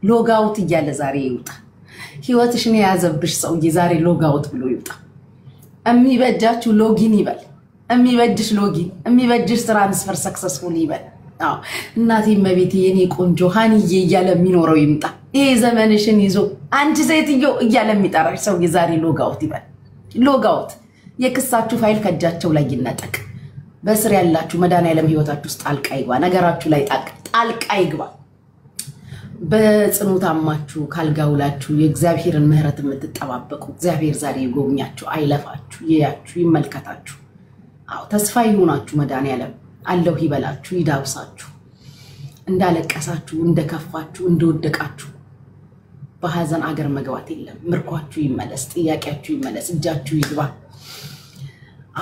ሎጋውት እያለ ዛሬ ይውጣ ህይወትሽን ያዘብሽ ሰውዬ ዛሬ ሎጋውት ብሎ ይውጣ እሚበጃችሁ ሎጊን ይበል እሚበጅሽ ሎጊን እሚበጅሽ ትራንስፈር ሰክሰስፉል ይበል አዎ እናቴ መቤቴ የኔ ቆንጆ ሃኒዬ እያለ የሚኖረው ይምጣ ይሄ ዘመንሽን ይዞ አንቺ ሴትዮ እያለ የሚጠራሽ ሰውዬ ዛሬ ሎጋውት ይበል ሎጋውት የክሳችሁ ፋይል ከጃቸው ላይ ይነጠቅ በስር ያላችሁ መድኃኒዓለም ህይወታችሁ ውስጥ ጣልቃ ይግባ ነገራችሁ ላይ ጣልቃ ይግባ በጽኑ ታማችሁ ካልጋውላችሁ የእግዚአብሔርን ምህረት የምትጠባበቁ እግዚአብሔር ዛሬ ይጎብኛችሁ አይለፋችሁ ይያችሁ ይመልከታችሁ አው ተስፋ ይሁናችሁ መድኃኒዓለም አለው ይበላችሁ ይዳብሳችሁ እንዳለቀሳችሁ እንደከፋችሁ እንደወደቃችሁ በሐዘን አገር መግባት የለም ምርኳችሁ ይመለስ ጥያቄያችሁ ይመለስ እጃችሁ ይግባ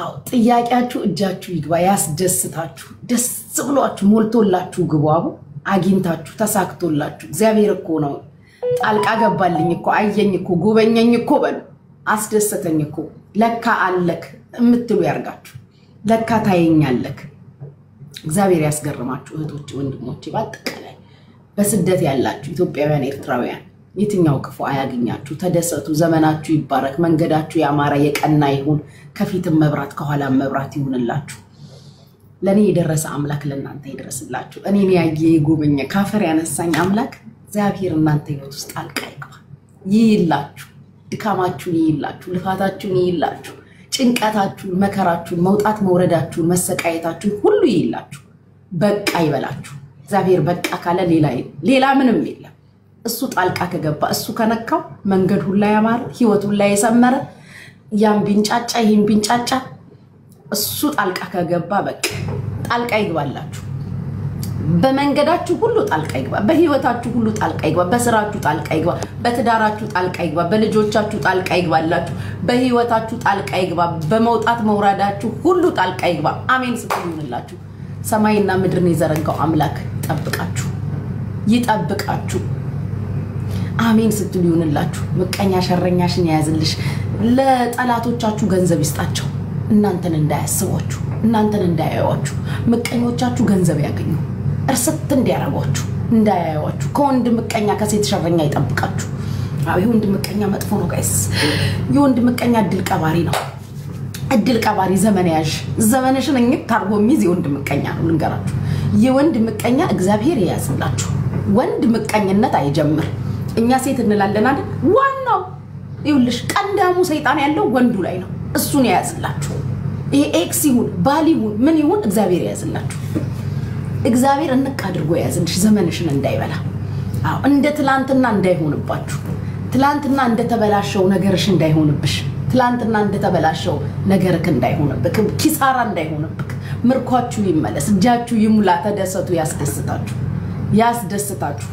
አው ጥያቄያችሁ እጃችሁ ይግባ ያስደስታችሁ ደስ ብሏችሁ ሞልቶላችሁ ግባቡ አግኝታችሁ ተሳክቶላችሁ እግዚአብሔር እኮ ነው ጣልቃ ገባልኝ እኮ አየኝ እኮ ጎበኘኝ እኮ በሉ አስደሰተኝ እኮ ለካ አለክ እምትሉ ያርጋችሁ ለካ ታየኛለክ እግዚአብሔር ያስገርማችሁ እህቶች ወንድሞች ባጠቃላይ በስደት ያላችሁ ኢትዮጵያውያን ኤርትራውያን የትኛው ክፉ አያገኛችሁ ተደሰቱ ዘመናችሁ ይባረክ መንገዳችሁ ያማረ የቀና ይሁን ከፊትም መብራት ከኋላም መብራት ይሁንላችሁ ለኔ የደረሰ አምላክ ለእናንተ ይድረስላችሁ እኔን ያየ ይጎበኘ ካፈር ያነሳኝ አምላክ እግዚአብሔር እናንተ ህይወት ውስጥ ጣልቃ ይግባ ይይላችሁ ድካማችሁን ይይላችሁ ልፋታችሁን ይይላችሁ ጭንቀታችሁን መከራችሁን መውጣት መውረዳችሁን መሰቃየታችሁን ሁሉ ይይላችሁ በቃ ይበላችሁ እግዚአብሔር በቃ ካለ ሌላ ምንም የለም እሱ ጣልቃ ከገባ እሱ ከነካው መንገድ ሁሉ ያማረ ህይወት ሁሉ ያሰመረ ያም ቢንጫጫ ይሄን ቢንጫጫ እሱ ጣልቃ ከገባ በቃ ጣልቃ ይግባላችሁ በመንገዳችሁ ሁሉ ጣልቃ ይግባ በህይወታችሁ ሁሉ ጣልቃ ይግባ በስራችሁ ጣልቃ ይግባ በትዳራችሁ ጣልቃ ይግባ በልጆቻችሁ ጣልቃ ይግባላችሁ በህይወታችሁ ጣልቃ ይግባ በመውጣት መውረዳችሁ ሁሉ ጣልቃ ይግባ አሜን ስትሉላችሁ ሰማይና ምድርን የዘረጋው አምላክ ጠብቃችሁ ይጠብቃችሁ አሜን ስትሉላችሁ ምቀኛ ሸረኛሽን ያዝልሽ ለጠላቶቻችሁ ገንዘብ ይስጣቸው እናንተን እንዳያስቧችሁ እናንተን እንዳያዩዋችሁ ምቀኞቻችሁ ገንዘብ ያገኙ እርሰት እንዲያረጓችሁ እንዳያዩዋችሁ ከወንድ ምቀኛ ከሴት ሸረኛ ይጠብቃችሁ አው የወንድ ምቀኛ መጥፎ ነው ጋይስ የወንድ ምቀኛ እድል ቀባሪ ነው እድል ቀባሪ ዘመን ያዥ ዘመንሽን እንታርጎ ሚዝ የወንድ ምቀኛ ነው ልንገራችሁ የወንድ ምቀኛ እግዚአብሔር ያያዝላችሁ ወንድ ምቀኝነት አይጀምር እኛ ሴት እንላለን አይደል ዋናው ይውልሽ ቀንዳሙ ሰይጣን ያለው ወንዱ ላይ ነው እሱን ያያዝላችሁ ይሄ ኤክስ ይሁን ባል ይሁን ምን ይሁን እግዚአብሔር ያያዝላችሁ እግዚአብሔር እንቅ አድርጎ ያያዝልሽ ዘመንሽን እንዳይበላ አው እንደ ትላንትና እንዳይሆንባችሁ ትላንትና እንደ ተበላሸው ነገርሽ እንዳይሆንብሽ ትላንትና እንደ ተበላሸው ነገርክ እንዳይሆንብክ ኪሳራ እንዳይሆንብክ ምርኳችሁ ይመለስ እጃችሁ ይሙላ ተደሰቱ ያስደስታችሁ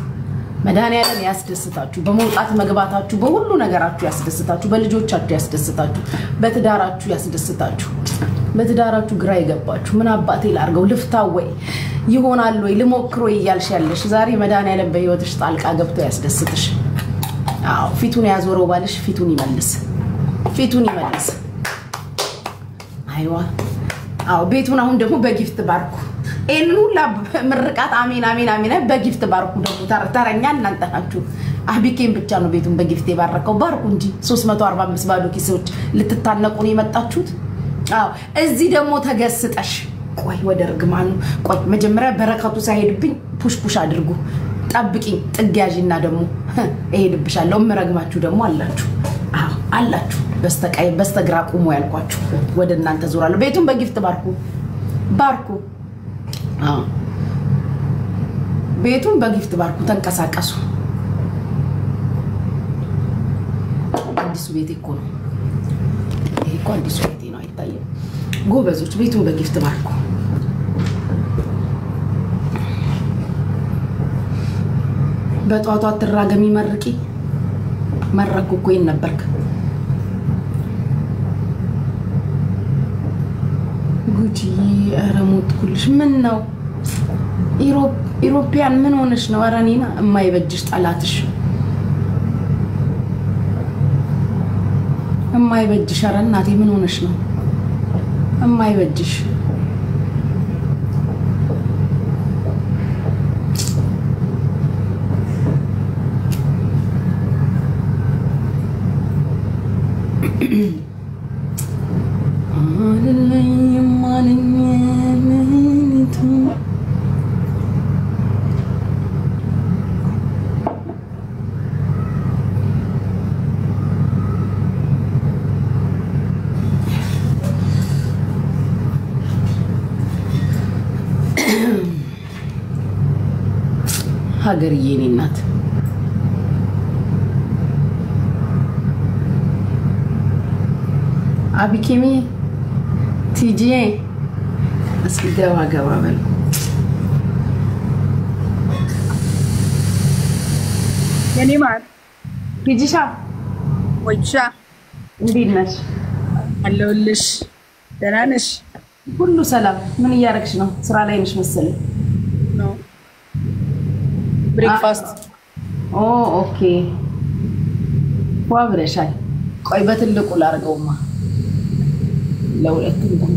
መድኃኒዓለም ያስደስታችሁ በመውጣት መግባታችሁ በሁሉ ነገራችሁ ያስደስታችሁ በልጆቻችሁ ያስደስታችሁ በትዳራችሁ ያስደስታችሁ በትዳራችሁ ግራ ይገባችሁ ምን አባቴ ላርገው ልፍታው ወይ ይሆናል ወይ ልሞክሮ ይያልሽ ያለሽ ዛሬ መድኃኒዓለም በህይወትሽ ጣልቃ ገብቶ ያስደስትሽ አው ፊቱን ያዞረው ባልሽ ፊቱን ይመልስ አይዋ አው ቤቱን አሁን ደግሞ በጊፍት ባርኩ ኤኑላ ምርቃት አሜን በጊፍት ባርኩ ደግሞ ተረኛ እናንተ ናችሁ አቢኬን ብቻ ነው ቤቱን በጊፍት ባረከው ባርኩ እንጂ 345 ባዶ ኪሶች ልትታነቁ ነው የመጣችሁት አው እዚህ ደግሞ ተገስጠሽ ቆይ ወደ ርግማኑ ቆይ መጀመሪያ በረከቱ ሳይሄድብኝ ፑሽ አድርጉ ጠብቂኝ ጥጋያጂና ደግሞ እሄድብሻለሁ መረግማችሁ ደግሞ አላችሁ በስተግራ ቆሞ ያልኳችሁ ወደ እናንተ ዞራለሁ ቤቱን በጊፍት ባርኩ ቤቱን በጊፍት ባርኩ ተንቀሳቀሱ አዲሱ ቤት እኮ ነው ይሄ እኮ አዲሱ ቤት ነው አይታየም ጎበዞች ቤቱን በጊፍት ባርኩ በጧቷ ተራገሚ መረኩ እኮ ይነበርክ ጉጂ አረሙት ኩልሽ ምን ነው ኢሮፒያን ምን ሆነሽ ነው አራኒና የማይበጅሽ ጣላትሽ የማይበጅሽ አራናቴ ምን ሆነሽ ነው የማይበጅሽ ሀገርዬ የኔ እናት አቢኬሚ ቲጂ እስኪ ገባ በል የኔ ማር ቲጂሻ ወይቻ እንዴት ነሽ? አለሁልሽ። ደህና ነሽ? ሁሉ ሰላም። ምን እያደረግሽ ነው? ስራ ላይ ነሽ መሰለኝ። ነው ብሬክፋስት። ኦኬ ዋ ብለሻል። ቆይ በትልቁ ላድርገውማ ለሁለቱም ደግሞ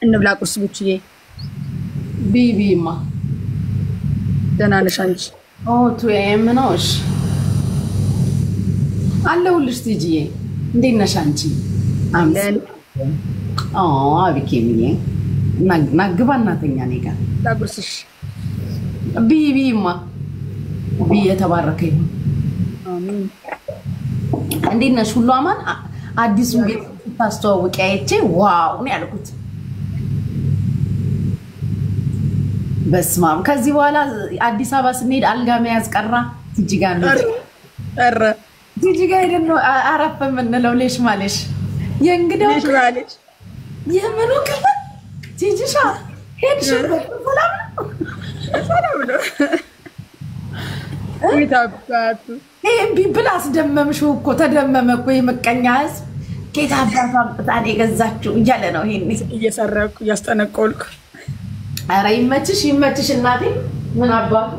እንብላ ቁርስ ብቻዬ። ቢቢማ ደህና ነሽ አንቺ? ቱኤም ነው። እሺ አለሁልሽ ቲጂዬ። እንዴት ነሽ አንቺ? አለን። አቢኬምዬ ናግባ እናተኛ እኔ ጋር ላጉርስሽ። ቢቢማ ቢ የተባረከ ይሁን። አሜን። እንዴት ነሽ? ሁሉ አማን? አዲሱን ቤት ታስተዋውቂ አይቼ ዋው ነው ያልኩት። በስማም ከዚህ በኋላ አዲስ አበባ ስንሄድ አልጋ መያዝ ቀራ። ቲጂ ጋር ነው አረ ቲጂ ጋር ሄደን ነው አረፈ የምንለው። ሌሽ ማለሽ የእንግዳው ሌሽ ማለሽ የምኑ ክፍል ቲጂሻ ሄድሽ ሰላም ነው ሰላም ነው። ይታባቱ ቢብል አስደመምሽው እኮ ተደመመ እኮ የምቀኛ ህዝብ ጌታ አባቷ አምጥታን የገዛችው እያለ ነው። ይሄን እየሰረኩ እያስጠነቆልኩ። ኧረ ይመችሽ ይመችሽ እናቴ። ምን አባቱ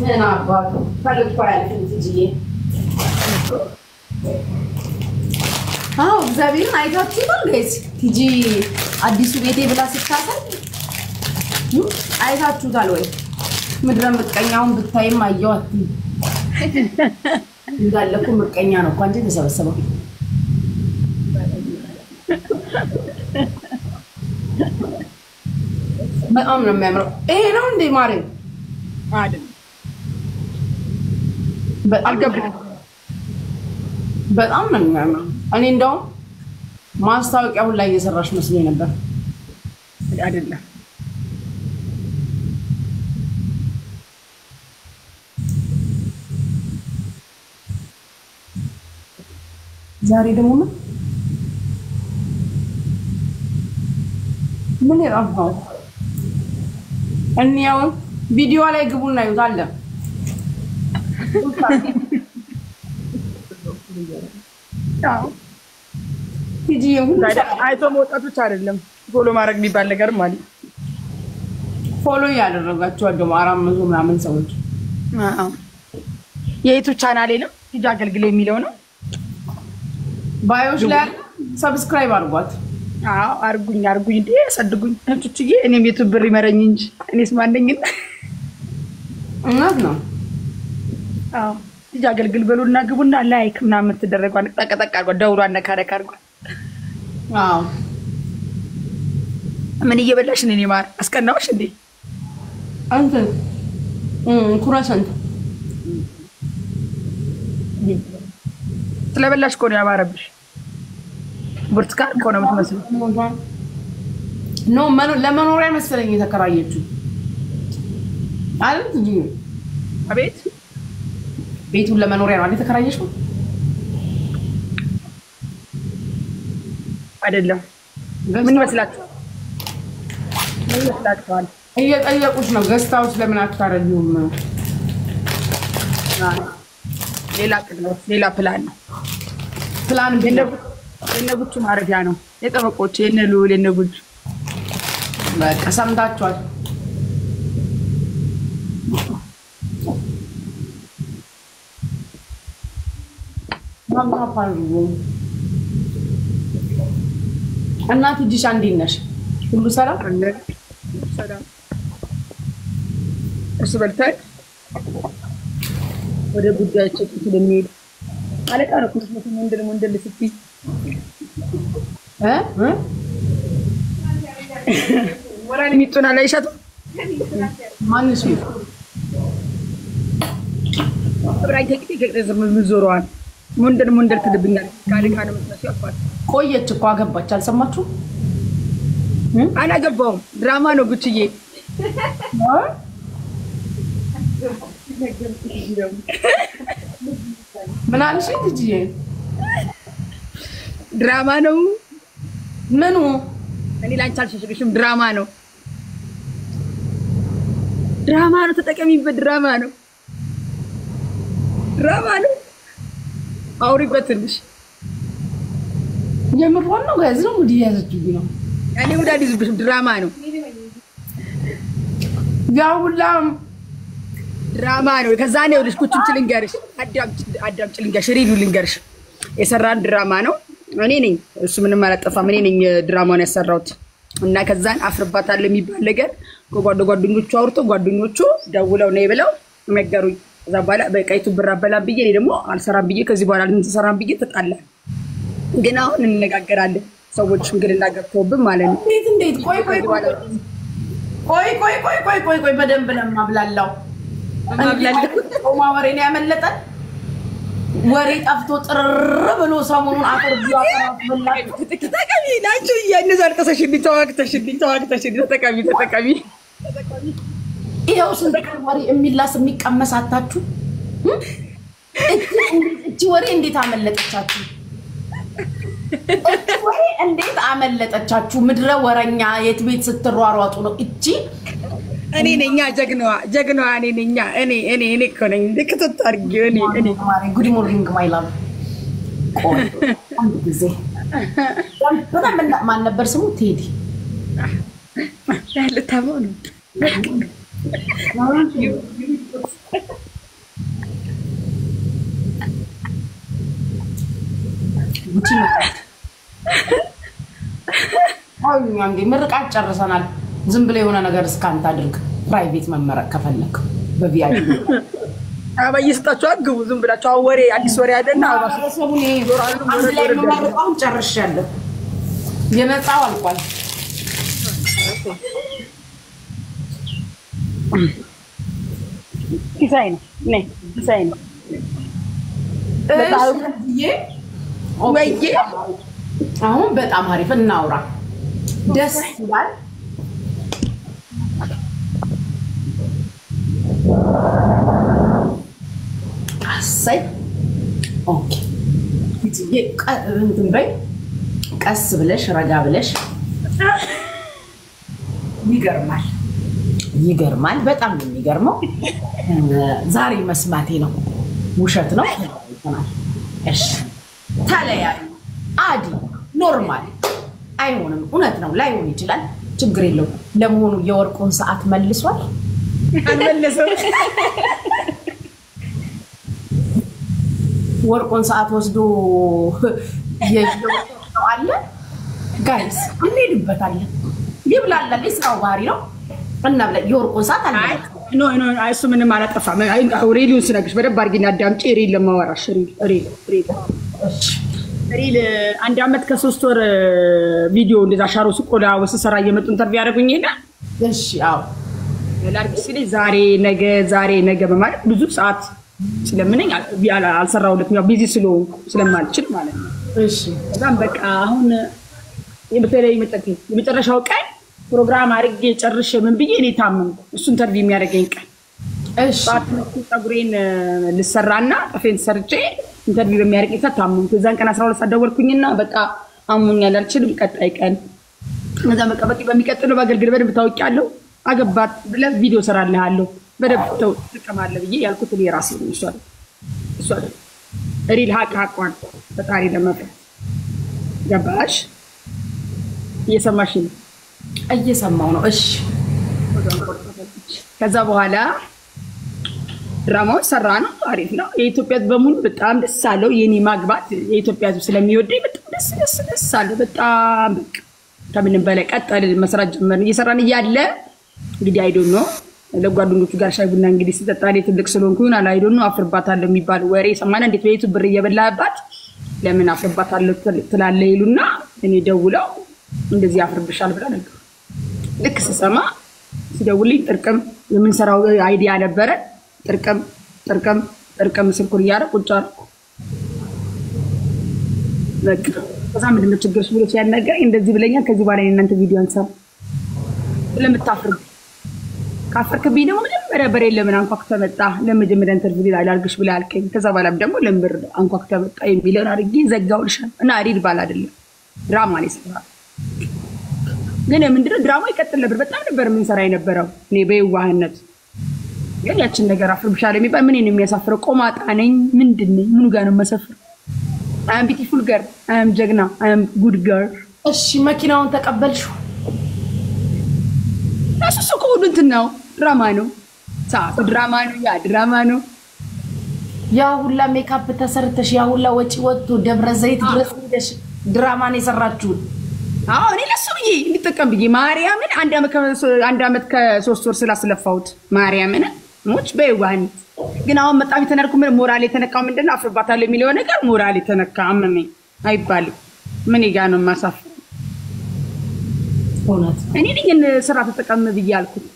ምን አባቱ ፈልኳ ያልኩት ቲጂዬ። እግዚአብሔርን አይታችሁታል ጋይስ? ቲጂ አዲሱ ቤቴ ብላ ስታሳይ አይታችሁታል ወይ? ምድረ ምቀኛውን ብታይም አየው አትይ እንዳለ እኮ ምቀኛ ነው እኮ አንቺ ተሰበሰበው። በጣም ነው የሚያምረው። ይሄ ነው እንዴ ማርያም? አይደል? በጣም ነው የሚያምረው። እኔ እንደውም ማስታወቂያውን ላይ እየሰራሽ መስሎኝ ነበር። አይደለም ዛሬ ደግሞ ምን ያራፋው እንያው ቪዲዮ ላይ ግቡና ይዩት አለ። አዎ ቲጂ ሁሉ አይቶ መውጣት ብቻ አይደለም ፎሎ ማድረግ የሚባል ነገር ማለት ፎሎ ያደረጋችሁ ደግሞ 400 ምናምን ሰዎች። አዎ የዩቲዩብ ቻናሌ ነው ቲጂ አገልግል የሚለው ነው። ባዮሽ ላይ ሰብስክራይብ አድርጓት። አዎ አርጉኝ እንዴ ያሳድጉኝ እህቶችዬ። እኔም ዩቲዩብ ብር ይመረኝ እንጂ እኔስ ማንነኝና እናት ነው። አዎ ቲጂ አገልግል በሉና ግቡና ላይክ ምናምን ተደረጓን ጠቀጠቅ አድርጓ ደውሏን ነካረክ አድርጓ። አዎ ምን እየበላሽ ነው? እኔ ማር አስቀናውሽ እንዴ? አንተ ኩራሰንት ስለበላሽ እኮ ነው ያማረብሽ። ብርቱካን እኮ ነው የምትመስለው። ኖ ለመኖሪያ መሰለኝ የተከራየችው አይደል? እንጂ አቤት ቤቱን ለመኖሪያ ነው የተከራየችው አይደለም? ምን ይመስላችኋል? ምን ይመስላችኋል? እየጠየቁሽ ነው። ገስታውስ ለምን አታረጊውም? ሌላ ቅድ ነው፣ ሌላ ፕላን ነው። ፕላን የነጉቹ ማረፊያ ነው። የጠበቆች የነሉል የነጉቹ በቃ ሰምታችኋል። ማማ ፓርጉ እናት ዲሻ እንዴት ነሽ? ሁሉ ሰላም? ሰላም። እሱ በልታይ ወደ ጉዳያቸው ስለሚሄድ አለቃ ነው። ኩስመቱ ምንድን ስትይ ወራኒ ሚጡና ላይ ሸጡ ማንስ ነው ብራይ ተቅጥቅ ዘመን ዞሯን ሙንደር ትድብኛል ካለካነ መስዋዕት ያፋት ቆየች እኮ አገባች አልሰማችሁ አላገባውም ድራማ ነው ጉቺዬ ምን አልሽ ልጅዬ ድራማ ነው ምኑ እኔ ላንቺ አልሸሽግሽም ድራማ ነው ተጠቀሚበት ድራማ ነው አውሪበትልሽ የምርዋን ነው ጋዝ ነው ሙዲ ያዘችኝ ነው እኔ ወዳዲ ዝብሽ ድራማ ነው ያውላም ድራማ ነው ከዛ ነው ልጅ ኩቺን ልንገርሽ አዳምጭ ልንገርሽ ሪቪው ልንገርሽ የሰራን ድራማ ነው እኔ ነኝ እሱ ምንም አላጠፋም እኔ ነኝ ድራማውን ያሰራሁት እና ከዛን አፍርባታል የሚባል ነገር ጓደኞቹ አውርቶ ጓደኞቹ ደውለው ነው ብለው ነገሩኝ ከዛ በኋላ በቃይቱ ብር አበላም ብዬ እኔ ደግሞ አልሰራም ብዬ ከዚህ በኋላ ልንሰራም ብዬ ተጣላን ግን አሁን እንነጋገራለን ሰዎች እንግልና ገብተውብን ማለት ነው እንዴት ቆይ በደንብ ለማብላላው ማወሬ ነው ያመለጠን ወሬ ጠፍቶ ጥርር ብሎ ሰሞኑን አፈር ቢያቀራፍ በላችሁ ተጠቃሚ ናችሁ እያነዛርቀሰሽልኝ ተዋግተሽልኝ ተጠቃሚ ይሄው ስንት ወሬ የሚላስ የሚቀመስ አታችሁ እቺ ወሬ እንዴት አመለጠቻችሁ ወሬ እንዴት አመለጠቻችሁ ምድረ ወረኛ የት ቤት ስትሯሯጡ ነው እቺ እኔ ነኝ ጀግናዋ እኔ እኮ ነኝ ልክተት አድርጌ እኔ ጉድ ሞርኒንግ ማይ ላቭ ቆይ አንድ ጊዜ በጣም ማን ነበር ስሙ ቴዲ ልታመው ነው ጉቺ አንዴ ምርቃት ጨርሰናል ዝም ብለ የሆነ ነገር እስካንተ አድርግ ፕራይቬት መመረቅ ከፈለክ በቪአይፒ አባይስጣችሁ አግቡ ዝም ብላችሁ አወሬ አዲስ ወሬ አይደልና አባሰቡኔ አንድ ላይ መመረቃውን ጨርሻለሁ የነፃው አልቋል ዲዛይን በጣም አሁን በጣም አሪፍ እናውራ ደስ ይላል አሰይ ኦኬ እንትን በይ ቀስ ብለሽ ረጋ ብለሽ ይገርማል በጣም ነው የሚገርመው ዛሬ መስማቴ ነው ውሸት ነው እሺ ታለያዩ አዲ ኖርማል አይሆንም እውነት ነው ላይሆን ይችላል ችግር የለውም ለመሆኑ የወርቁን ሰዓት መልሷል አልመለሰም ወርቁን ሰዓት ወስዶ የየወጣው አለ ጋይስ እንሄድበታለን ይብላል ለስራው ባህሪ ነው እና ብለ የወርቁን ሰዓት አለ ኖ እሱ ምንም አላጠፋም ሬዲዮን ስነግርሽ በደንብ አድርጊና አዳምጪ ሬል ለማወራሽ ሬል አንድ አመት ከ3 ወር ቪዲዮ እንደዛ ሻሮ ስቆዳ ወሰሰራ እየመጡ ኢንተርቪው ያደርጉኝ ይሄና እሺ አዎ ለላርክስ ዛሬ ነገ በማለት ብዙ ሰዓት ስለምንኝ አልሰራውለትም ያው ቢዚ ስለማልችል ማለት ነው እሺ በጣም በቃ አሁን የበተለይ የመጨረሻው ቀን ፕሮግራም አድርጌ ጨርሼ ምን ብዬ እኔ ታመምኩ እሱ ኢንተርቪው የሚያደርገኝ ቀን እሺ ፀጉሬን ልሰራና ጠፌን ሰርቼ ኢንተርቪው በሚያደርገኝ ሰዓት ታመምኩ እዛን ቀን 12 ሰዓት ደወልኩኝና በቃ አሞኛል አልችልም ቀጣይ ቀን ከዛ በቃ በሚቀጥለው በአገልግል በደንብ ታውቂያለሁ አገባት ብለህ ቪዲዮ ሰራልሃለሁ በደንብ ተጠቀማለህ ብዬ ያልኩት እኔ ራሴ ነኝ እሷ ሪል ሀቋን ፈጣሪ ለመፍራት ገባሽ እየሰማሽ ነው እየሰማው ነው እሺ ከዛ በኋላ ድራማው ሰራ ነው አሪፍ ነው የኢትዮጵያ በሙሉ በጣም ደስ አለው የኔ ማግባት የኢትዮጵያ ሕዝብ ስለሚወደኝ በጣም ደስ አለው በጣም በቃ ከምንም በላይ ቀጠል መስራት ጀመርን እየሰራን እያለ እንግዲህ አይ ዶንት ኖ ለጓደኞቹ ጋር ሻይ ቡና እንግዲህ ሲጠጣ ትልቅ ስለሆንኩኝ አይ ዶንት ኖ አፍርባታለሁ የሚባል ወሬ ሰማና እንዴት በዩቲዩብ ብር እየበላባት ለምን አፍርባታለሁ ትላለህ ይሉና እኔ ደውለው እንደዚህ አፍርብሻል ብላ ነገር ልክ ስሰማ ሲደውልኝ ጥርቅም የምንሰራው አይዲያ ነበረ ጥርቅም ስልኩን እያደረኩ ቁጭ አልኩ። በቃ ከዛ ምንድን ነው ችግርሽ ብሎ ሲያናገረኝ እንደዚህ ብለኛል፣ ከዚህ በኋላ የእናንተ ቪዲዮ አንሰራ ለምታፍር ካፈርክብኝ ደግሞ መጀመሪያ በሬ ለምን አንኳኩተህ መጣ ለመጀመሪያ ኢንተርቪው ላይ አላርግሽ ብለህ አልከኝ። ከዛ በኋላም ደግሞ ለምብር አንኳኩተህ መጣ የሚለውን አድርጌ ዘጋውልሻል። እና ሪል ባል አይደለም ድራማ ነው የሰራው። ግን ምንድን ነው ድራማ ይቀጥል ነበር። በጣም ነበር የምንሰራ የነበረው እኔ በየዋህነት። ግን ያችን ነገር አፍርብሻለሁ የሚባል ምን ነው የሚያሳፍረው? ቆማጣ ነኝ ምንድን ነኝ? ምኑ ጋር ነው የማሳፍረው? አም ቢዩቲፉል ገር አም ጀግና አም ጉድ ገር። እሺ መኪናውን ተቀበልሽው? እሱ እኮ ሁሉ እንትን ነው ድራማ ነው። ሰዓቱ ድራማ ነው፣ ያ ድራማ ነው። ያ ሁላ ሜካፕ ተሰርተሽ ያ ሁላ ወጪ ወጥቶ ደብረ ዘይት ድረስ ሄደሽ ድራማ ነው የሰራችሁት? አዎ እኔ ለሱ ብዬ እንዲጠቀም ብዬ ማርያምን አንድ አመት ከ3 ወር ስላስለፋሁት ማርያምን ሞች በይዋህነት። ግን አሁን በጣም የተነርኩ ምን ሞራል የተነካው ምንድነው አፍርባታለሁ የሚለው ነገር ሞራል የተነካ አመመኝ አይባልም። ምን ይጋ ነው ማሳፍ እኔ ግን ስራ ተጠቀም ብዬ አልኩት።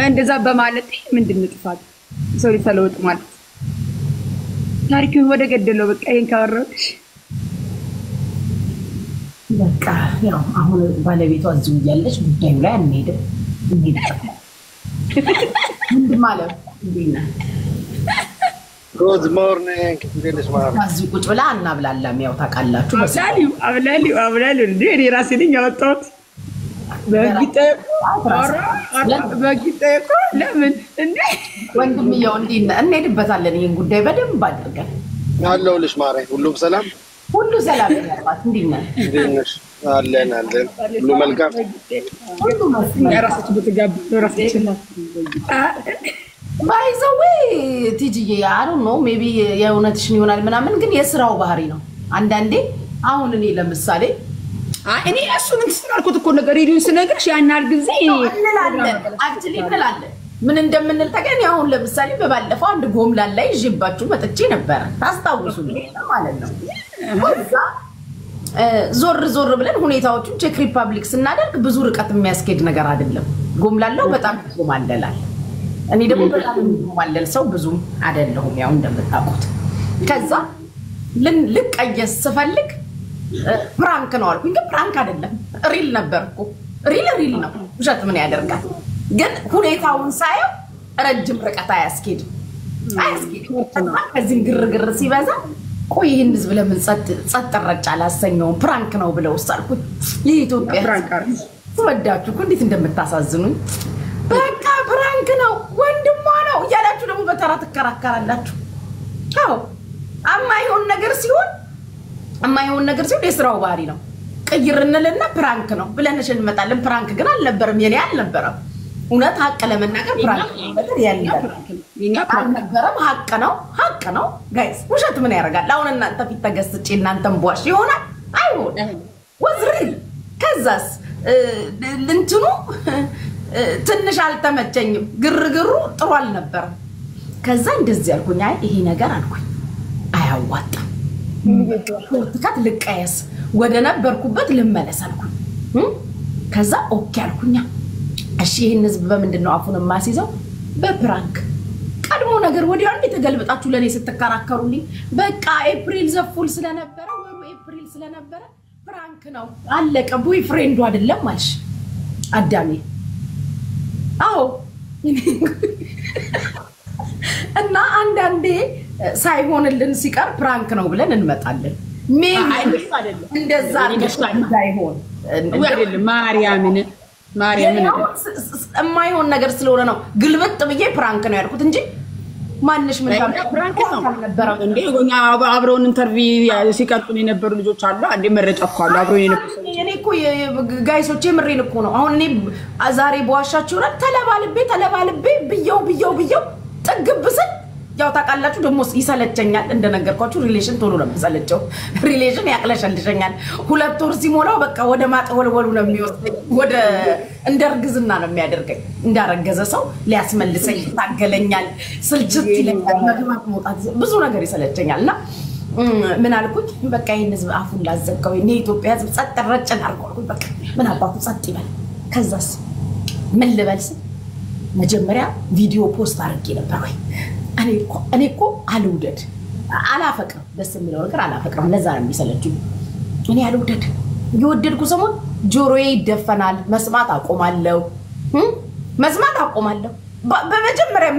እንደዛ በማለት ምንድነው ጥፋት? ሰው ሊተለወጥ ማለት ታሪኩን ወደ ገደለው በቃ ይሄን ካወራሽ በቃ ያው አሁን ባለቤቷ እዚሁ እያለች ጉዳዩ ላይ አንሄድም። ምንድን ማለት እንዴና ጉድ ሞርኒንግ እንዴት ማለት እዚሁ ቁጭ ብላ እናብላላም። ያው ታውቃላችሁ አብላሊው እንዴ እኔ ራሴ ነኝ ያወጣሁት። በጊጤ ለምን እንዴ ወንድምየው እንዴና እንሄድበታለን። ይሄን ጉዳይ በደንብ አድርገን አለሁልሽ ማርያም። ሁሉም ሰላም ሁሉ ሰላም ያባት እንዴና እንዴነሽ? አለን ሁሉ መልካም ሁሉ መስመር ራሳችሁ በተጋቡ ራሳችሁ ባይዘዌ ቲጂዬ አሩ ነው ሜቢ የእውነትሽን ይሆናል ምናምን፣ ግን የስራው ባህሪ ነው። አንዳንዴ አሁን እኔ ለምሳሌ እኔ እሱን እንስላልኩት እኮ ነገር ሪዲዩን ስነግርሽ ያናል ጊዜ እንላለን አክቹሊ እንላለን ምን እንደምንል ተገኝ። አሁን ለምሳሌ በባለፈው አንድ ጎምላን ላይ ይዤባችሁ መጥቼ ነበር ታስታውሱ ማለት ነው። ወዛ ዞር ብለን ሁኔታዎቹን ቼክ ሪፐብሊክ ስናደርግ ብዙ ርቀት የሚያስኬድ ነገር አይደለም። ጎምላላው በጣም ጎማለላል። እኔ ደግሞ በጣም ጎማለል ሰው ብዙ አይደለሁም ያው እንደምታውቁት። ከዛ ልቀየስ ስፈልግ ፕራንክ ነው አልኩኝ። ግን ፕራንክ አይደለም ሪል ነበርኩ። ሪል ነው። ውሸት ምን ያደርጋል? ግን ሁኔታውን ሳየው ረጅም ርቀት አያስኬድም። ከዚህ ግርግር ሲበዛ ቆይ ይሄን ህዝብ ለምን ጸጥ ረጭ አላሰኘውም? ፕራንክ ነው ብለው ወሰድኩት። የኢትዮጵያ ፕራንክ ወዳችሁ እኮ እንዴት እንደምታሳዝኑኝ። በቃ ፕራንክ ነው ወንድሟ ነው እያላችሁ ደግሞ በተራ ትከራከራላችሁ። አዎ የማይሆን ነገር ሲሆን የስራው ባህሪ ነው። ቀይር እንልና ፕራንክ ነው ብለንሽ እንመጣለን። ፕራንክ ግን አልነበረም፣ የኔ አልነበረም። እውነት ሀቅ ለመናገር ፕራንክ ነገር አልነበረም። ሀቅ ነው ጋይስ። ውሸት ምን ያደርጋል? አሁን እናንተ ፊት ተገስጬ እናንተም ቧሽ ይሆናል አይሆን ወዝሪል። ከዛስ እንትኑ ትንሽ አልተመቸኝም፣ ግርግሩ ጥሩ አልነበረም። ከዛ እንደዚህ አልኩኝ፣ አይ ይሄ ነገር አልኩኝ አያዋጣም፣ ትካት ልቀየስ ወደ ነበርኩበት ልመለስ አልኩኝ። ከዛ ኦኬ አልኩኛ። እሺ ይሄን ህዝብ በምንድነው አፉን ማስይዘው? በፕራንክ ቀድሞ ነገር ወዲያው እንዴ ተገልብጣችሁ ለኔ ስትከራከሩልኝ፣ በቃ ኤፕሪል ዘፉል ስለነበረ ወሩ ኤፕሪል ስለነበረ ፕራንክ ነው አለቀ። ቦይ ፍሬንዱ አይደለም ማልሽ አዳሜ። አዎ እና አንዳንዴ ሳይሆንልን ሲቀር ፕራንክ ነው ብለን እንመጣለን። ሜቢ እንደዛ እንዳይሆን አይደለም ማርያምን የማይሆን ነገር ስለሆነ ነው ግልብጥ ብዬ ፕራንክ ነው ያልኩት እንጂ ማንሽ ምን ፕራንክ ነው ነበር እንዴ? አብረውን ኢንተርቪው ሲቀጥሉ የነበሩ ልጆች አሉ። አንዴ መረጫ እኮ አሉ አብረው የነበሩ። እኔ እኮ ጋይሶቼ ምሬን እኮ ነው። አሁን እኔ ዛሬ በዋሻችሁ ነው ተለባልቤ ብየው ጥግብስል ያው ታውቃላችሁ። ደግሞ ይሰለቸኛል እንደነገርኳችሁ። ሪሌሽን ቶሎ ነው የሚሰለቸው። ሪሌሽን ያቅለሸልሸኛል። 2 ወር ሲሞላው በቃ ወደ ማጥወልወሉ ነው የሚወስደኝ። ወደ እንደርግዝና ነው የሚያደርገኝ። እንዳረገዘ ሰው ሊያስመልሰኝ ታገለኛል። ስልችት ይለኛል። መግባት መውጣት ብዙ ነገር ይሰለቸኛል። እና ምን አልኩኝ? በቃ ይሄን ህዝብ አፉን ላዘጋው። እኔ ኢትዮጵያ ህዝብ ጸጥ ረጭ አድርጎ በቃ ምን አባቱ ጸጥ ይበል። ከዛስ ምን ልበልስ መጀመሪያ ቪዲዮ ፖስት አድርጌ ነበር ወይ እኔ እኮ አልውደድ አላፈቅርም ደስ የሚለው ነገር አላፈቅርም ለዛ ነው የሚሰለችኝ እኔ አልውደድ ይወደድኩ ሰሞን ጆሮዬ ይደፈናል መስማት አቆማለሁ በመጀመሪያ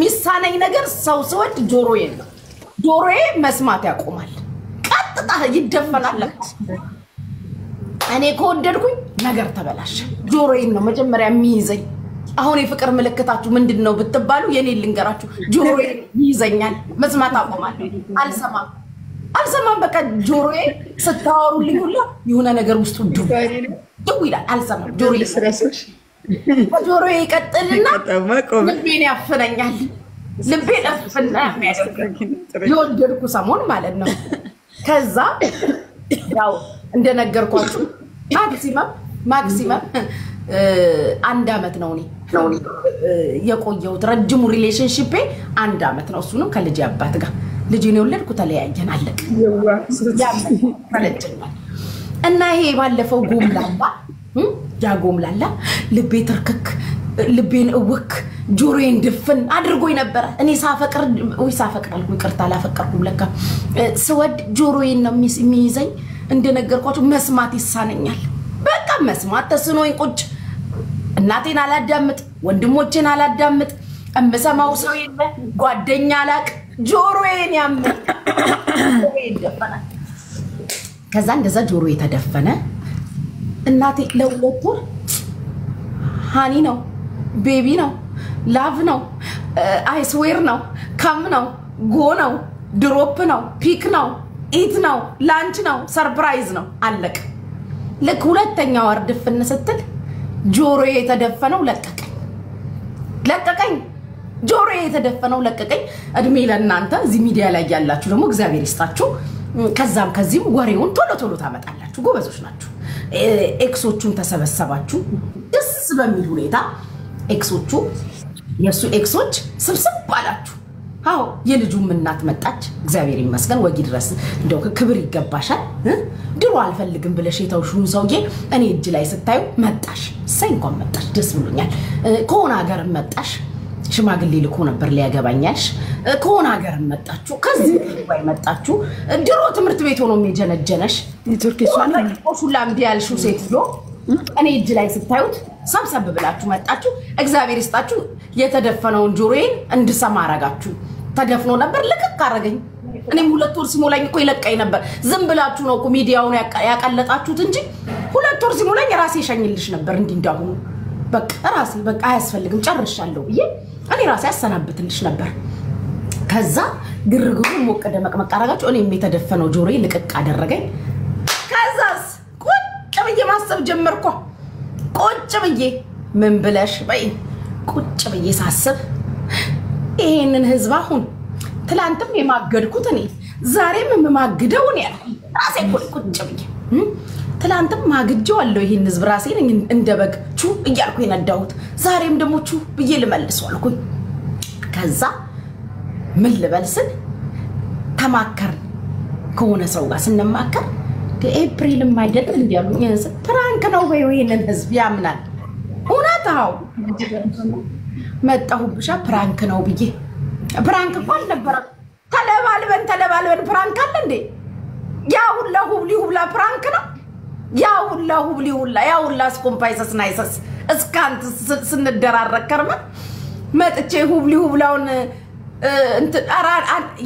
ሚሳነኝ ነገር ሰው ሰዎች ጆሮዬ ነው ጆሮዬ መስማት ያቆማል ቀጥታ ይደፈናል እኔ ከወደድኩኝ ነገር ተበላሽ ጆሮዬን ነው መጀመሪያ የሚይዘኝ አሁን የፍቅር ምልክታችሁ ምንድነው ብትባሉ የኔ ልንገራችሁ ጆሮዬ ይይዘኛል መስማት አቆማለሁ አልሰማም በቃ ጆሮዬ ስታወሩልኝ ሁሉ የሆነ ነገር ውስጡ ድው ይላል አልሰማም ጆሮዬ ይቀጥልና ልቤን ያፍነኛል ልቤን ያፍነኛል የወደድኩ ሰሞን ማለት ነው ከዛ ያው እንደነገርኳችሁ ማክሲመም 1 አመት ነው እኔ የቆየሁት ረጅሙ ሪሌሽንሺፕ 1 አመት ነው እሱንም ከልጅ አባት ጋር ልጅን የወለድኩ ተለያየን አለቀ ያመለጭኛል እና ይሄ ባለፈው ጎምላላ ልቤ ትርክክ ልቤን እውክ ጆሮዬን ድፍን አድርጎኝ ነበር እኔ ሳፈቅር አልኩ ይቅርታ አላፈቀርኩም ለካ ስወድ ጆሮዬን ነው የሚይዘኝ እንደነገርኳችሁ መስማት ይሳነኛል በቃ መስማት ተስኖኝ ቁጭ እናቴን አላዳምጥ ወንድሞቼን አላዳምጥ እምሰማው ሰው የለ ጓደኛ አላቅ ጆሮዬን ይደፈናል ከዛ እንደዛ ጆሮዬ ተደፈነ እናቴ ለሁለት ወር ሃኒ ነው ቤቢ ነው ላቭ ነው አይስዌር ነው ካም ነው ጎ ነው ድሮፕ ነው ፒክ ነው ኢት ነው ላንች ነው ሰርፕራይዝ ነው አለቀ ልክ ሁለተኛው ወር ድፍን ስትል ጆሮዬ የተደፈነው ለቀቀኝ ጆሮዬ የተደፈነው ለቀቀኝ እድሜ ለእናንተ እዚህ ሚዲያ ላይ ያላችሁ ደግሞ እግዚአብሔር ይስጣችሁ ከዛም ከዚህም ወሬውን ቶሎ ታመጣላችሁ ጎበዞች ናችሁ ኤክሶቹን ተሰበሰባችሁ ደስ በሚል ሁኔታ ኤክሶቹ የሱ ኤክሶች ስብስብ ባላችሁ አዎ የልጁም እናት መጣች እግዚአብሔር ይመስገን ወጊ ድረስ እንደው ክብር ይገባሻል ድሮ አልፈልግም ብለሽ የተውሹን ሰውዬ እኔ እጅ ላይ ስታዩ መጣሽ ሳይንኮን መጣሽ ደስ ብሎኛል ከሆነ ሀገር መጣሽ ሽማግሌ ልኮ ነበር ሊያገባኛልሽ ከሆነ ሀገር መጣችሁ ከዚህ ወይ መጣችሁ ድሮ ትምህርት ቤት ሆኖ የሚጀነጀነሽ ኔትወርክ ይሷል ኦሹላም ዲያልሹ ሴትዮ እኔ እጅ ላይ ስታዩት ሰብሰብ ብላችሁ መጣችሁ እግዚአብሔር ይስጣችሁ የተደፈነውን ጆሮዬን እንድሰማ አረጋችሁ ተደፍኖ ነበር ልቅቅ አረገኝ እኔም 2 ወር ሲሞላኝ እኮ ይለቀኝ ነበር ዝም ብላችሁ ነው እኮ ሚዲያውን ያቀለጣችሁት እንጂ 2 ወር ሲሞላኝ ራሴ ሸኝልሽ ነበር እንዳሁኑ በቃ ራሴ በቃ አያስፈልግም ጨርሻለሁ ብዬ እኔ ራሴ አሰናብትልሽ ነበር ከዛ ግርግሩ ሞቀ ደመቅ አረጋችሁ እኔም የተደፈነው ጆሮዬ ልቅቅ አደረገኝ ከዛስ ቁጭ ብዬ ማሰብ ጀመርኩ ቁጭ ብዬ ምን ብለሽ በይ ቁጭ ብዬ ሳስብ ይሄንን ህዝብ አሁን ትላንትም የማገድኩት እኔ ዛሬም የማግደው እኔ ራሴ ቁጭ ብዬ ትላንትም ማግጀው አለው ይሄን ህዝብ ራሴ ነኝ እንደበግ ቹ እያልኩ የነዳሁት ዛሬም ደግሞ ቹ ብዬ ልመልስ አልኩኝ ከዛ ምን ልበልስን ተማከር ከሆነ ሰው ጋር ስንማከር ኤፕሪል ማይደል እንዲያሉኝ ፕራንክ ነው ወይ ይሄንን ህዝብ ያምናል እውነታው መጣሁብሻ ፕራንክ ነው ብዬ ፕራንክ እንኳን ነበር ተለባልበን ፕራንክ አለ እንዴ ያው ሁላ ፕራንክ ነው ያው ሁላ ስኮምፓይሰስ ናይሰስ እስካንት ስንደራረክ ከርመ መጥቼ ሁላውን እንት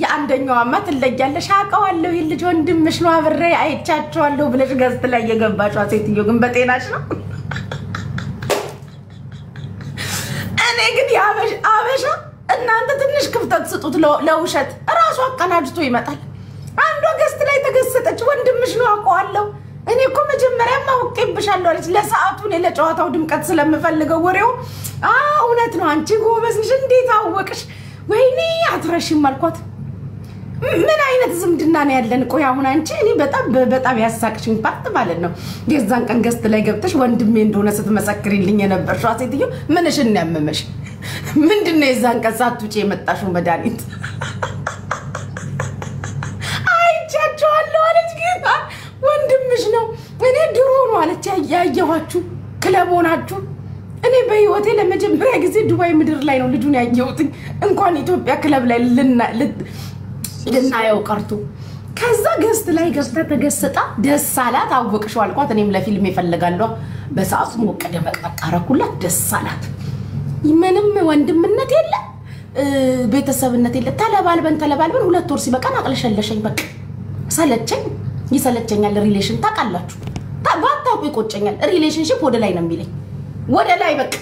የአንደኛው አማት ለያለሽ አቀዋለሁ ይልጅ ወንድምሽ ነው አብሬ አይቻቸዋለሁ ብለሽ ገዝት ላይ የገባሽው ሴትዮ ግን በጤናሽ ነው እኔ ግን አበሻ እናንተ ትንሽ ክፍተት ስጡት ለውሸት ራሱ አቀናጅቶ ይመጣል አንዱ ገዝት ላይ ተገሰጠች ወንድምሽ ነው አቀዋለሁ እኔ እኮ መጀመሪያ ማውቄብሻለሁ አለች ለሰዓቱ ለጨዋታው ድምቀት ስለምፈልገው ወሬው እውነት ነው አንቺ ጎበዝሽ እንዴት አወቅሽ ወይኔ አትረሽም አልኳት ምን አይነት ዝምድና ነው ያለን ቆይ አሁን አንቺ እኔ በጣም ያሳቅሽኝ ፓርት ማለት ነው የዛን ቀን ገዝት ላይ ገብተሽ ወንድሜ እንደሆነ ስትመሰክሪልኝ የነበርሽው ሴትዮ ምንሽን ያመመሽ ምንድነው የዛን ቀን ሳትውጪ የመጣሽው መድኃኒት አይቻቸዋለሁ አለች ጌታ ወንድምሽ ነው እኔ ድሮ ነው አለች ያያያችሁ ክለብ ሆናችሁ እኔ በህይወቴ ለመጀመሪያ ጊዜ ዱባይ ምድር ላይ ነው ልጁን ያየሁት እንኳን ኢትዮጵያ ክለብ ላይ ልናየው ቀርቶ ከዛ ገስት ላይ ገስታ ተገሰጣ ደስ አላት አወቅሽው አልኳት እኔም ለፊልም ይፈልጋለሁ በሰዓቱ ወቀደ መቀጣቀረኩላት ደስ አላት ምንም ወንድምነት የለ ቤተሰብነት የለ ተለባልበን 2 ወር ሲበቃን አቅለሸለሸኝ በቃ ሰለቸኝ ይሰለቸኛል ሪሌሽን ታቃላችሁ ባታውቁ ይቆጨኛል ሪሌሽንሺፕ ወደ ላይ ነው የሚለኝ ወደ ላይ በቃ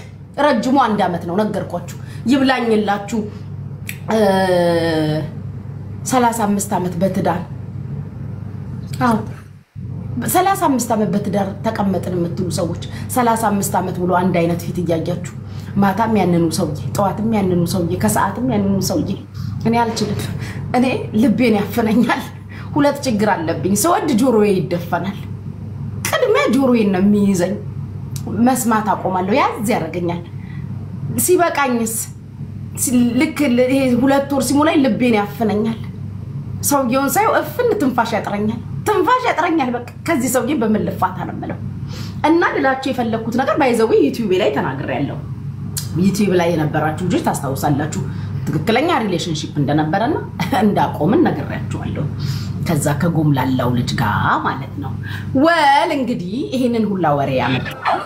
ረጅሙ 1 አመት ነው ነገርኳችሁ ይብላኝላችሁ 35 አመት በትዳር 35 አመት በትዳር ተቀመጥን የምትሉ ሰዎች 35 አመት ብሎ አንድ አይነት ፊት እያያችሁ ማታም ያንኑ ሰውዬ ጠዋትም ያንኑ ሰውዬ ከሰዓትም ያንኑ ሰውዬ እኔ አልችልም እኔ ልቤን ያፈነኛል ሁለት ችግር አለብኝ ሰወድ ጆሮዬ ይደፈናል ቅድሜ ጆሮዬን ነው የሚይዘኝ መስማት አቆማለሁ ያዝ ያረጋኛል ሲበቃኝስ ልክ 2 ወር ሲሞላኝ ልቤን ያፈነኛል ሰውዬውን ሳይው እፍን ትንፋሽ ያጥረኛል በቃ ከዚህ ሰውዬ በመልፋታ ነው ማለት እና ልላችሁ የፈለኩት ነገር ባይዘው ዩቲዩብ ላይ ተናግሬያለሁ ዩቲዩብ ላይ የነበራችሁ ልጆች ታስታውሳላችሁ ትክክለኛ ሪሌሽንሺፕ እንደነበረና እንዳቆምን ነግሬያችኋለሁ ከዛ ከጎምላላው ልጅ ጋር ማለት ነው ወል እንግዲህ ይሄንን ሁላ ወሬ ያመጣው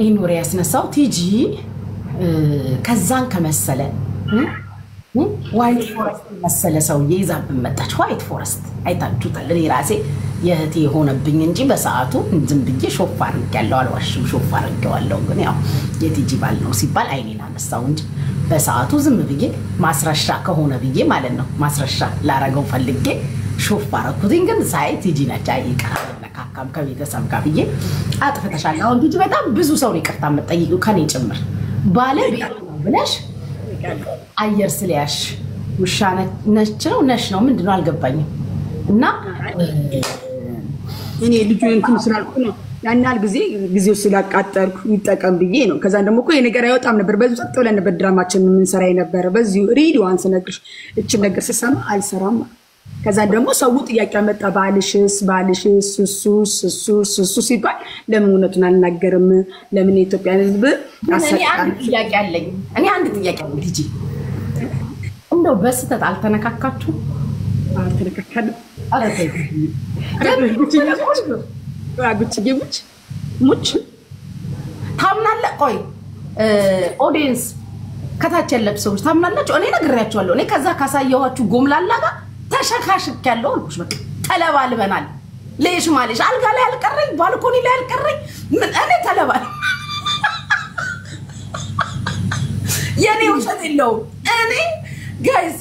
ይሄን ወሬ ያስነሳው ቲጂ ከዛን ከመሰለ ዋይት ፎረስት መሰለ ሰውዬ ይዛብን መጣች ዋይት ፎረስት አይታችሁታል እኔ ራሴ የህቴ ሆነብኝ እንጂ በሰዓቱ ዝም ብዬ ሾፍ አድርጌያለሁ አልዋሽም ሾፍ አድርጌዋለሁ ግን ያው የቲጂ ባል ነው ሲባል አይኔን አነሳው እንጂ በሰዓቱ ዝም ብዬ ማስረሻ ከሆነ ብዬ ማለት ነው ማስረሻ ላረገው ፈልጌ ሾፍ አረኩኝ ግን ሳይ ቲጂ ነች አይቀር ለካካም ከቤተሰብ ጋር ብዬ አጥፍተሻል አሁን ቲጂ በጣም ብዙ ሰው ይቅርታ መጠየቁ ከኔ ጭምር ባለ ብለሽ አየር ስለያሽ ውሻ ነች ነው ምንድነው አልገባኝም እና እኔ ልጁ እንትን ስላልኩ ነው ያናል ጊዜው ስላቃጠርኩ ይጠቀም ብዬ ነው ከዛ ደግሞ እኮ የነገር አይወጣም ነበር በዚህ ጸጥ ብለን ነበር ድራማችን ምን ሰራ ነበር በዚህ ሬዲዮን ስነግርሽ እቺ ነገር ሲሰማ አልሰራም ከዛ ደግሞ ሰው ጥያቄ መጣ ባልሽስ እሱ ሲባል ለምን እውነቱን አልናገርም ለምን ኢትዮጵያ ህዝብ አንድ ጥያቄ አለኝ ቲጂ እንደው በስተት አልተነካካችሁ አልተነካካለ ሙች ታምናለ ቆይ ኦዲየንስ ከታች ያለብ ሰዎች ታምናላችሁ እኔ ነግሬያችኋለሁ እኔ ከዛ ካሳየኋችሁ ጎምላላ ጋር ተሸካሽክ ያለው አልኩሽ በቃ ተለባልበናል ለይሽ ማለሽ አልጋ ላይ አልቀረኝ ባልኮኒ ላይ አልቀረኝ ምን እኔ ተለባል የኔ ውሸት የለው እኔ ጋይስ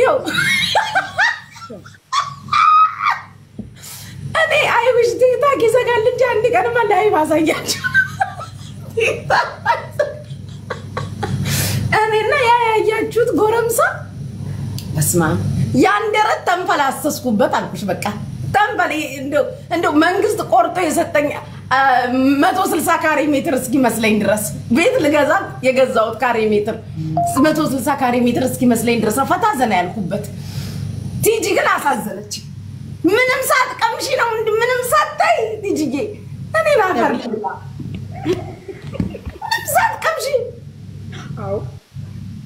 ይው እኔ አይውሽ ቲክታክ ይዘጋል እንጂ አንድ ቀን ላይ ማሳያችሁ እኔና ያያያችሁት ጎረምሳ በስማ ያንደረት ተንፈላሰስኩበት አልኩሽ በቃ ተንፈል እንደው መንግስት ቆርጦ የሰጠኝ 160 ካሬ ሜትር እስኪ መስለኝ ድረስ ቤት ልገዛ የገዛውት ካሬ ሜትር 160 ካሬ ሜትር እስኪ መስለኝ ድረስ ፈታ ዘና ያልኩበት ቲጂ ግን አሳዘነች ምንም ሳትቀምሺ ነው ምንም ሳታይ ቲጂዬ እኔ ናፈር ምንም ሳትቀምሺ አው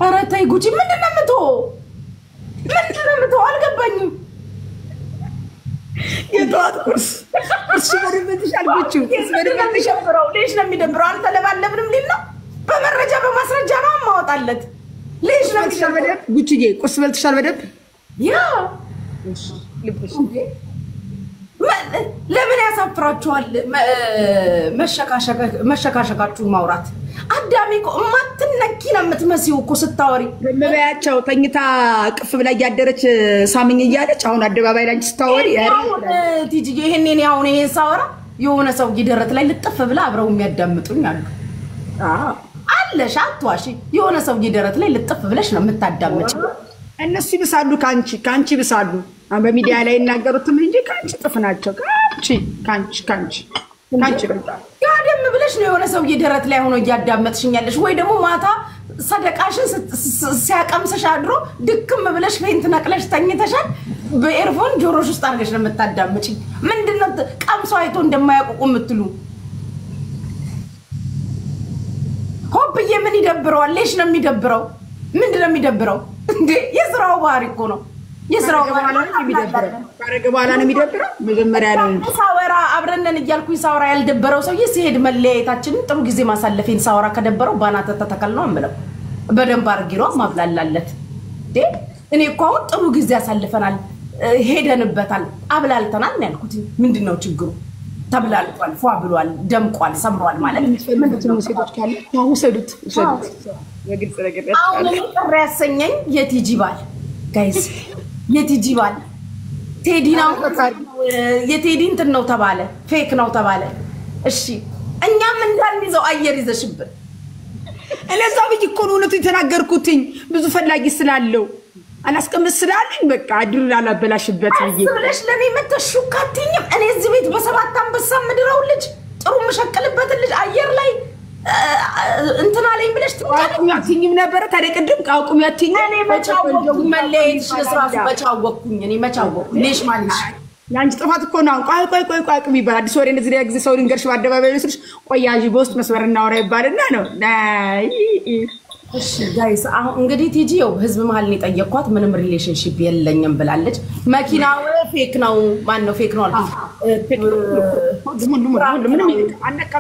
ኧረ ተይ ጉቺ ምንድነው የምትሆ አልገባኝም የጧት ቁርስ በደንብሽ አልኩቹ በደንብሽ አብረው ለሽ ነው የሚደብረው አንተ ለባለብንም ሊል ነው በመረጃ በማስረጃ ነው ማውጣለት ለሽ ነው የሚደብረው ጉቺዬ ቁርስ በልተሻል በደንብ ያ ልብሽ ለምን ያሳፍራችኋል መሸካሸካችሁ ማውራት አዳሚ እኮ ማትነኪ ነው የምትመስዩ እኮ ስታወሪ ለበያቸው ተኝታ ቅፍ ብላ ያደረች ሳምኝ እያለች አሁን አደባባይ ላይ ስታወሪ ቲጂ ይሄንን ያው ነው ሳወራ የሆነ ሰው ይደረት ላይ ልጥፍ ብላ አብረው የሚያዳምጡኝ አሉ አለሽ አትዋሺ የሆነ ሰው ይደረት ላይ ልጥፍ ብለሽ ነው የምታዳምጪ እነሱ ይብሳሉ ካንቺ ይብሳሉ በሚዲያ ላይ እናገሩትም እንጂ ካንቺ ጥፍናቸው ካንቺ ጋደም ብለሽ ነው የሆነ ሰው ይደረት ላይ ሆኖ ያዳመጥሽኛለሽ ወይ ደግሞ ማታ ሰደቃሽን ሲያቀምስሽ አድሮ ድክም ብለሽ ፌንት ነቅለሽ ተኝተሻል በኤርፎን ጆሮሽ ውስጥ አርገሽ ነው የምታዳምጪ ምንድነው ሰው አይቶ እንደማያውቁ የምትሉ ሆብዬ ምን ይደብረዋል? ሌሽ ነው የሚደብረው? ምንድነው የሚደብረው እንዴ? የስራው ባህሪ እኮ ነው። የስራው ባህሪ ነው የሚደብረው። ካረገ በኋላ ነው የሚደብረው። መጀመሪያ ነው ሳወራ አብረነን እያልኩኝ ሳወራ ያልደበረው ሰውዬ ሲሄድ መለያየታችንን ጥሩ ጊዜ ማሳለፌን ሳወራ ከደበረው ባናተ ተተከል ነው አምለው በደንብ አድርጌ ነው ማብላላለት እንዴ። እኔ እኮ አሁን ጥሩ ጊዜ ያሳልፈናል፣ ሄደንበታል፣ አብላልተናል ነው ያልኩት። ምንድነው ችግሩ? ተብላልቷል፣ ፏ ብሏል፣ ደምቋል፣ ሰምሯል ማለት ምንድነው? ሴቶች ካለ ወሰዱት የግልጽ ነገር አሁን ቅር ያሰኘኝ የቲጂ ባል ጋይስ፣ የቲጂ ባል ቴዲ ነው። የቴዲ እንትን ነው ተባለ፣ ፌክ ነው ተባለ። እሺ እኛም እንዳንይዘው አየር ይዘሽብን። እለዛ ብዬ እኮ ነው እውነቱን የተናገርኩትኝ። ብዙ ፈላጊ ስላለው አላስቀምጥ ስላለኝ በቃ አድሩን አላበላሽበት ብዬ ብለሽ ለኔ መተሹካትኝም። እኔ እዚህ ቤት በሰባት አንበሳ ምድረው ልጅ ጥሩ መሸቀልበት ልጅ አየር ላይ እንትና ላይ ብለሽ ትኛትኝም ነበር። ታዲያ ቅድም ቃውቁም ያትኝ እኔ መቻወኩ መለየት ስራስ መቻወኩኝ። እኔ መቻወኩ ሌሽ ማንሽ ያንቺ ጥፋት እኮ ነው። ቆይ አቁም ይባል። አዲስ ወሬ እንደዚህ ጊዜ ሰው ልንገርሽ በአደባባይ ነው ስልሽ ቆያጂ በውስጥ መስመር እናወራ ይባልና ነው። እሺ ጋይስ አሁን እንግዲህ ቲጂ ያው ህዝብ መሀል ነው የጠየቅኳት። ምንም ሪሌሽንሺፕ የለኝም ብላለች። መኪናው ፌክ ነው። ማን ነው ፌክ ነው አልኩት።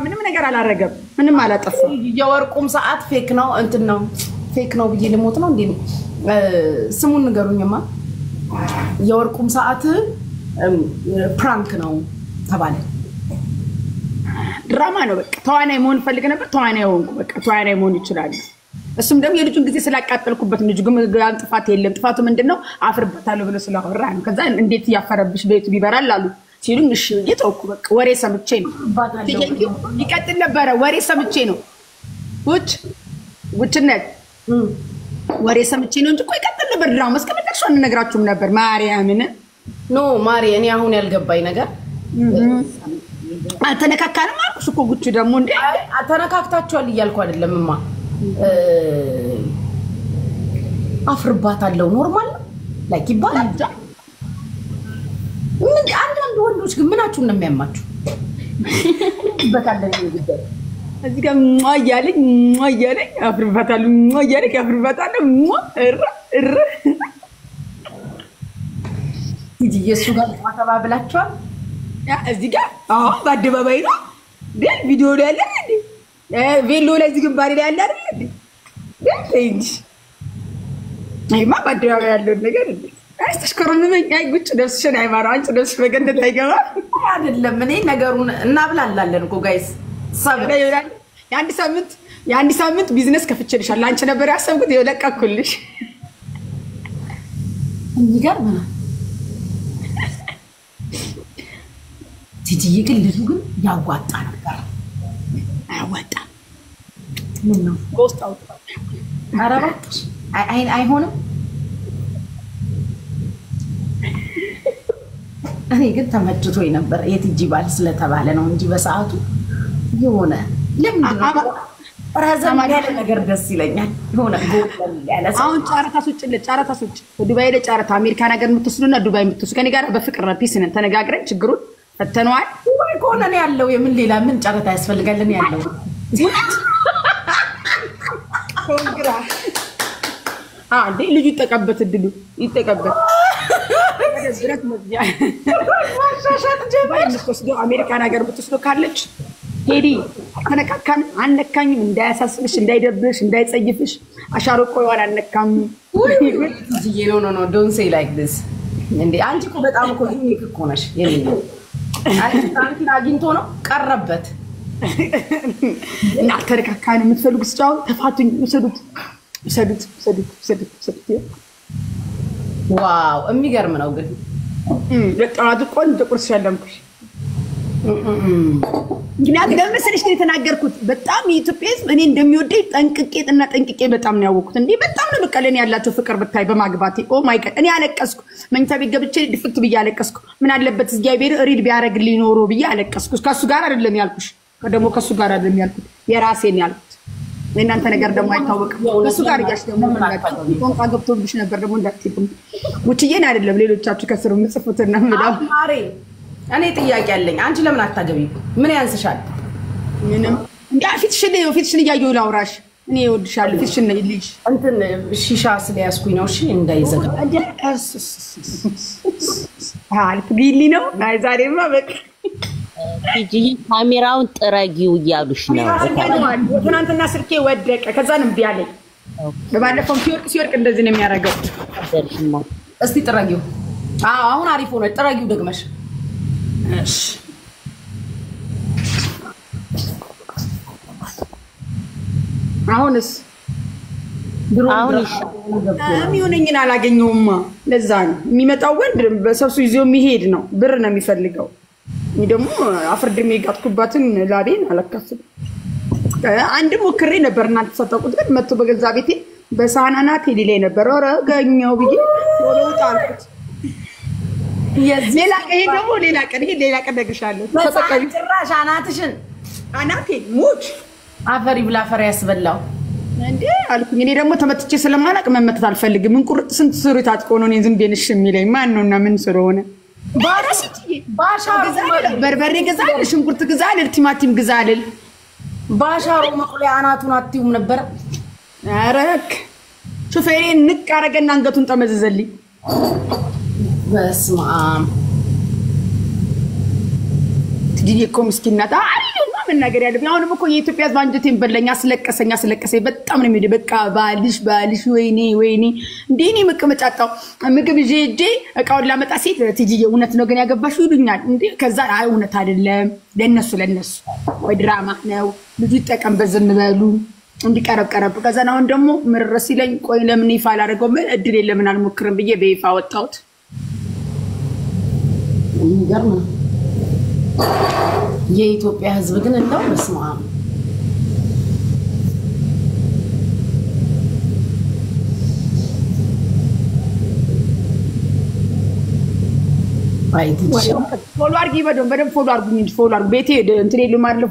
ምንም ነገር አላረገም፣ ምንም አላጠፋም። የወርቁም ሰዓት ፌክ ነው እንትን ነው ፌክ ነው ብዬ ልሞት ነው እንዴ? ስሙን ንገሩኝማ። የወርቁም ሰዓት ፕራንክ ነው ተባለ። ድራማ ነው በቃ። ተዋናይ መሆን ፈልግ ነበር፣ ተዋናይ ሆንኩ። በቃ ተዋናይ መሆን ይችላል። እሱም ደግሞ የልጁን ጊዜ ስላቃጠልኩበት ልጅ ግን ጥፋት የለም። ጥፋቱ ምንድነው? አፍርበታለሁ ብሎ ስላወራ ነው። ከዛ እንዴት ያፈረብሽ ቤቱ ቢበራል አሉ ሲሉኝ እሺ ብዬ ተውኩ። በቃ ወሬ ሰምቼ ነው ይቀጥል ነበረ። ወሬ ሰምቼ ነው ውጭነት ወሬ ሰምቼ ነው እንጂ እኮ ይቀጥል ነበር ድራማ። እስከ መጨረሻው እንነግራችሁም ነበር። ማርያምን ኖ ማሪ፣ እኔ አሁን ያልገባኝ ነገር አልተነካካንም አልኩሽ እኮ። ጉቹ ደግሞ እንዴ ተነካክታችኋል እያልኩ አይደለምማ። አፍርባታለሁ ኖርማል ነው ላይክ ይባላል። ምን አንዳንድ ወንዶች ግን ምናችሁ ነው የሚያማችሁ? በታለኝ ጉዳይ እዚህ ጋር ማያለኝ አፍርባታለሁ ማያለኝ አፍርባታለሁ እረ ቲጂ የሱ ጋር ተባብላችኋል? እዚህ ጋር አዎ፣ በአደባባይ ነው ግን ቪዲዮ ላይ ያለ እንዴ ቬሎ ላይ እዚህ ግንባሬ ላይ ያለ አይደል እንዴ? እንዴ አይማ በአደባባይ ያለው ነገር እንዴ አስተሽከረመኝ። አይ ጉጭ ደስሽን አይማራ አንቺ ደስ በገንደት አይገባ አይደለም። እኔ ነገሩን እናብላላለን እኮ ጋይስ። ሰብረ ይላል የአንድ ሳምንት ቢዝነስ ከፍቼልሻል። አንቺ ነበር ያሰብኩት የለቀኩልሽ። ይገርም ነው። ቲጂ ግን ልጁ ግን ያዋጣ ነበር። አያዋጣ ምን ነው ጎስት አውጥ ኧረ እባክሽ አይሆንም። እኔ ግን ተመችቶኝ ነበር የቲጂ ባል ስለተባለ ነው እንጂ በሰዓቱ የሆነ ለምን ረዘም ያለ ነገር ደስ ይለኛል። የሆነ ጎል ያለ አሁን ጨረታ ሱጭ ዱባይ ላይ ጨረታ አሜሪካን ሀገር የምትወስዱና ዱባይ የምትወስዱ ከኔ ጋር በፍቅር ፒስ ነን ተነጋግረን ችግሩን ፈተነዋል። ወይ ከሆነ ነው ያለው። የምን ሌላ ምን ጨረታ ያስፈልጋልን ያለው? ኮንግራ አንዴ ልጁ ይጠቀበት እድሉ ይጠቀበት ድረስ መዝያ ማሻሻት ጀመረ። አሜሪካን ሀገር ብትወስዶ ካለች ሄዲ ተነካካን አነካኝም እንዳያሳስብሽ እንዳይደብርሽ እንዳይጸይፍሽ አሻሮ ቆይዋን አነካም ጂጂ ኖ ዶንት ሴይ ላይክ ዲስ እንዴ አንቺ እኮ በጣም እኮ ዩኒክ እኮ ነሽ። የምን አንቺ አግኝቶ ነው ቀረበት እና ተነካካን የምትፈልጉት ጫው ተፋቱኝ ውሰዱት። ዋው የሚገርም ነው ግን በጣም ቆንጆ ቁርስ ያለምኩሽ ምክንያቱም ለምሳሌ የተናገርኩት በጣም የኢትዮጵያ ሕዝብ እኔ እንደሚወደኝ ጠንቅቄ በጣም ነው ያወቅኩት። እንዴ በጣም ነው በቃ ለኔ ያላቸው ፍቅር ብታይ በማግባቴ ኦ ማይ ጋድ እኔ አለቀስኩ። መኝታ ቤት ገብቼ ድፍት ብዬ አለቀስኩ። ምን አለበት እግዚአብሔር ሪድ ቢያረግልኝ ኖሮ ብዬ አለቀስኩ። ከሱ ጋር አይደለም ያልኩሽ፣ ደግሞ ከሱ ጋር አይደለም ያልኩት የራሴን ያልኩት። እናንተ ነገር ደግሞ አይታወቅም። ከሱ ጋር ያሽ ደግሞ ቋንቋ ገብቶብሽ ነበር ደግሞ እንዳትይቁም ውጭዬን አይደለም ሌሎቻችሁ ከስሩ ምጽፉትና ምዳው ማሬ እኔ ጥያቄ አለኝ አንቺ ለምን አታገቢ ምን ያንስሻል ምንም እንዴ ፊትሽን እያየሁ ላውራሽ እኔ እወድሻለሁ ፊትሽን ልጅ እንትን ሺሻ ስለያስኩኝ ነው እሺ እንዳይዘጋ አልኩኝ ነው አይ ዛሬማ በቃ ቲጂ ካሜራውን ጥረጊው እያሉሽ ነው ትናንትና ስልኬ ወደቀ ከዛን እምቢ አለኝ በባለፈው ሲወርቅ እንደዚህ ነው የሚያደርገው እስቲ ጥረጊው አሁን አሪፍ ሆነ ጥረጊው ደግመሽ እሺ አሁንስ የሚሆነኝን አላገኘውማ ለዛ ነው የሚመጣው ወንድ በሰብሱ ይዞ የሚሄድ ነው ብር ነው የሚፈልገው እኔ ደግሞ አፍርድሜ ጋጥኩባትን ላቤን አላካፍም አንድ ሞክሬ ነበር እናንተ ተሰጣቁት ግን መጥቶ በገዛ ቤቴ በሳናና ቴሊ ላይ ነበር አረጋኛው ብዬ ወለውጥ አልኩት ሌላ ቀን ደግሻለሁ ተሰቀይ ጭራሽ አናትሽን አናቴ ሙች አፈሪ ብላ ፈሪ ያስበላው እንዴ አልኩኝ እኔ ደግሞ ተመትቼ ስለማላቅ መመተት አልፈልግም ምን ቁርጥ ስንት ስሩ ታጥቆ ነው እኔ ዝም ብዬሽ የሚለኝ ማን ነውና ምን ስለሆነ ባሻሩ በርበሬ ገዛል ሽንኩርት ገዛል ቲማቲም ገዛል ባሻሩ መቁለያ አናቱን አትዩም ነበር አረክ ሹፌሬን ንቅ አረገና አንገቱን ጠመዘዘልኝ በስማም ትዲዬ እኮ ምስኪናታ አይሉማ ምን ነገር ያለብኝ አሁንም እኮ የኢትዮጵያ ባንጀቴን በለኛ ስለቀሰኝ በጣም ነው የሚደ በቃ ባልሽ ወይኔ እንዴኔ መቀመጫጣው ምግብ ይዤ እቃውን ላመጣ ሴት ትጂዬ እውነት ነው ግን ያገባሽው ይሉኛል እንዴ ከዛ አይ እውነት አይደለም ለነሱ ወይ ድራማ ነው ልጅ ይጠቀም በዝም በሉ እንዲቀረብ ከዛ ነው ደግሞ ምርረስ ይለኝ ቆይ ለምን ይፋ አላደረገው እድል ለምን አልሞክርም ብዬ በይፋ ወጣሁት ይገርም የኢትዮጵያ ህዝብ ግን እንደው በስማም አይት ፎሎ አርጊ በደም ፎሎ አርጉ ቤቴ እንትን የለም አይደል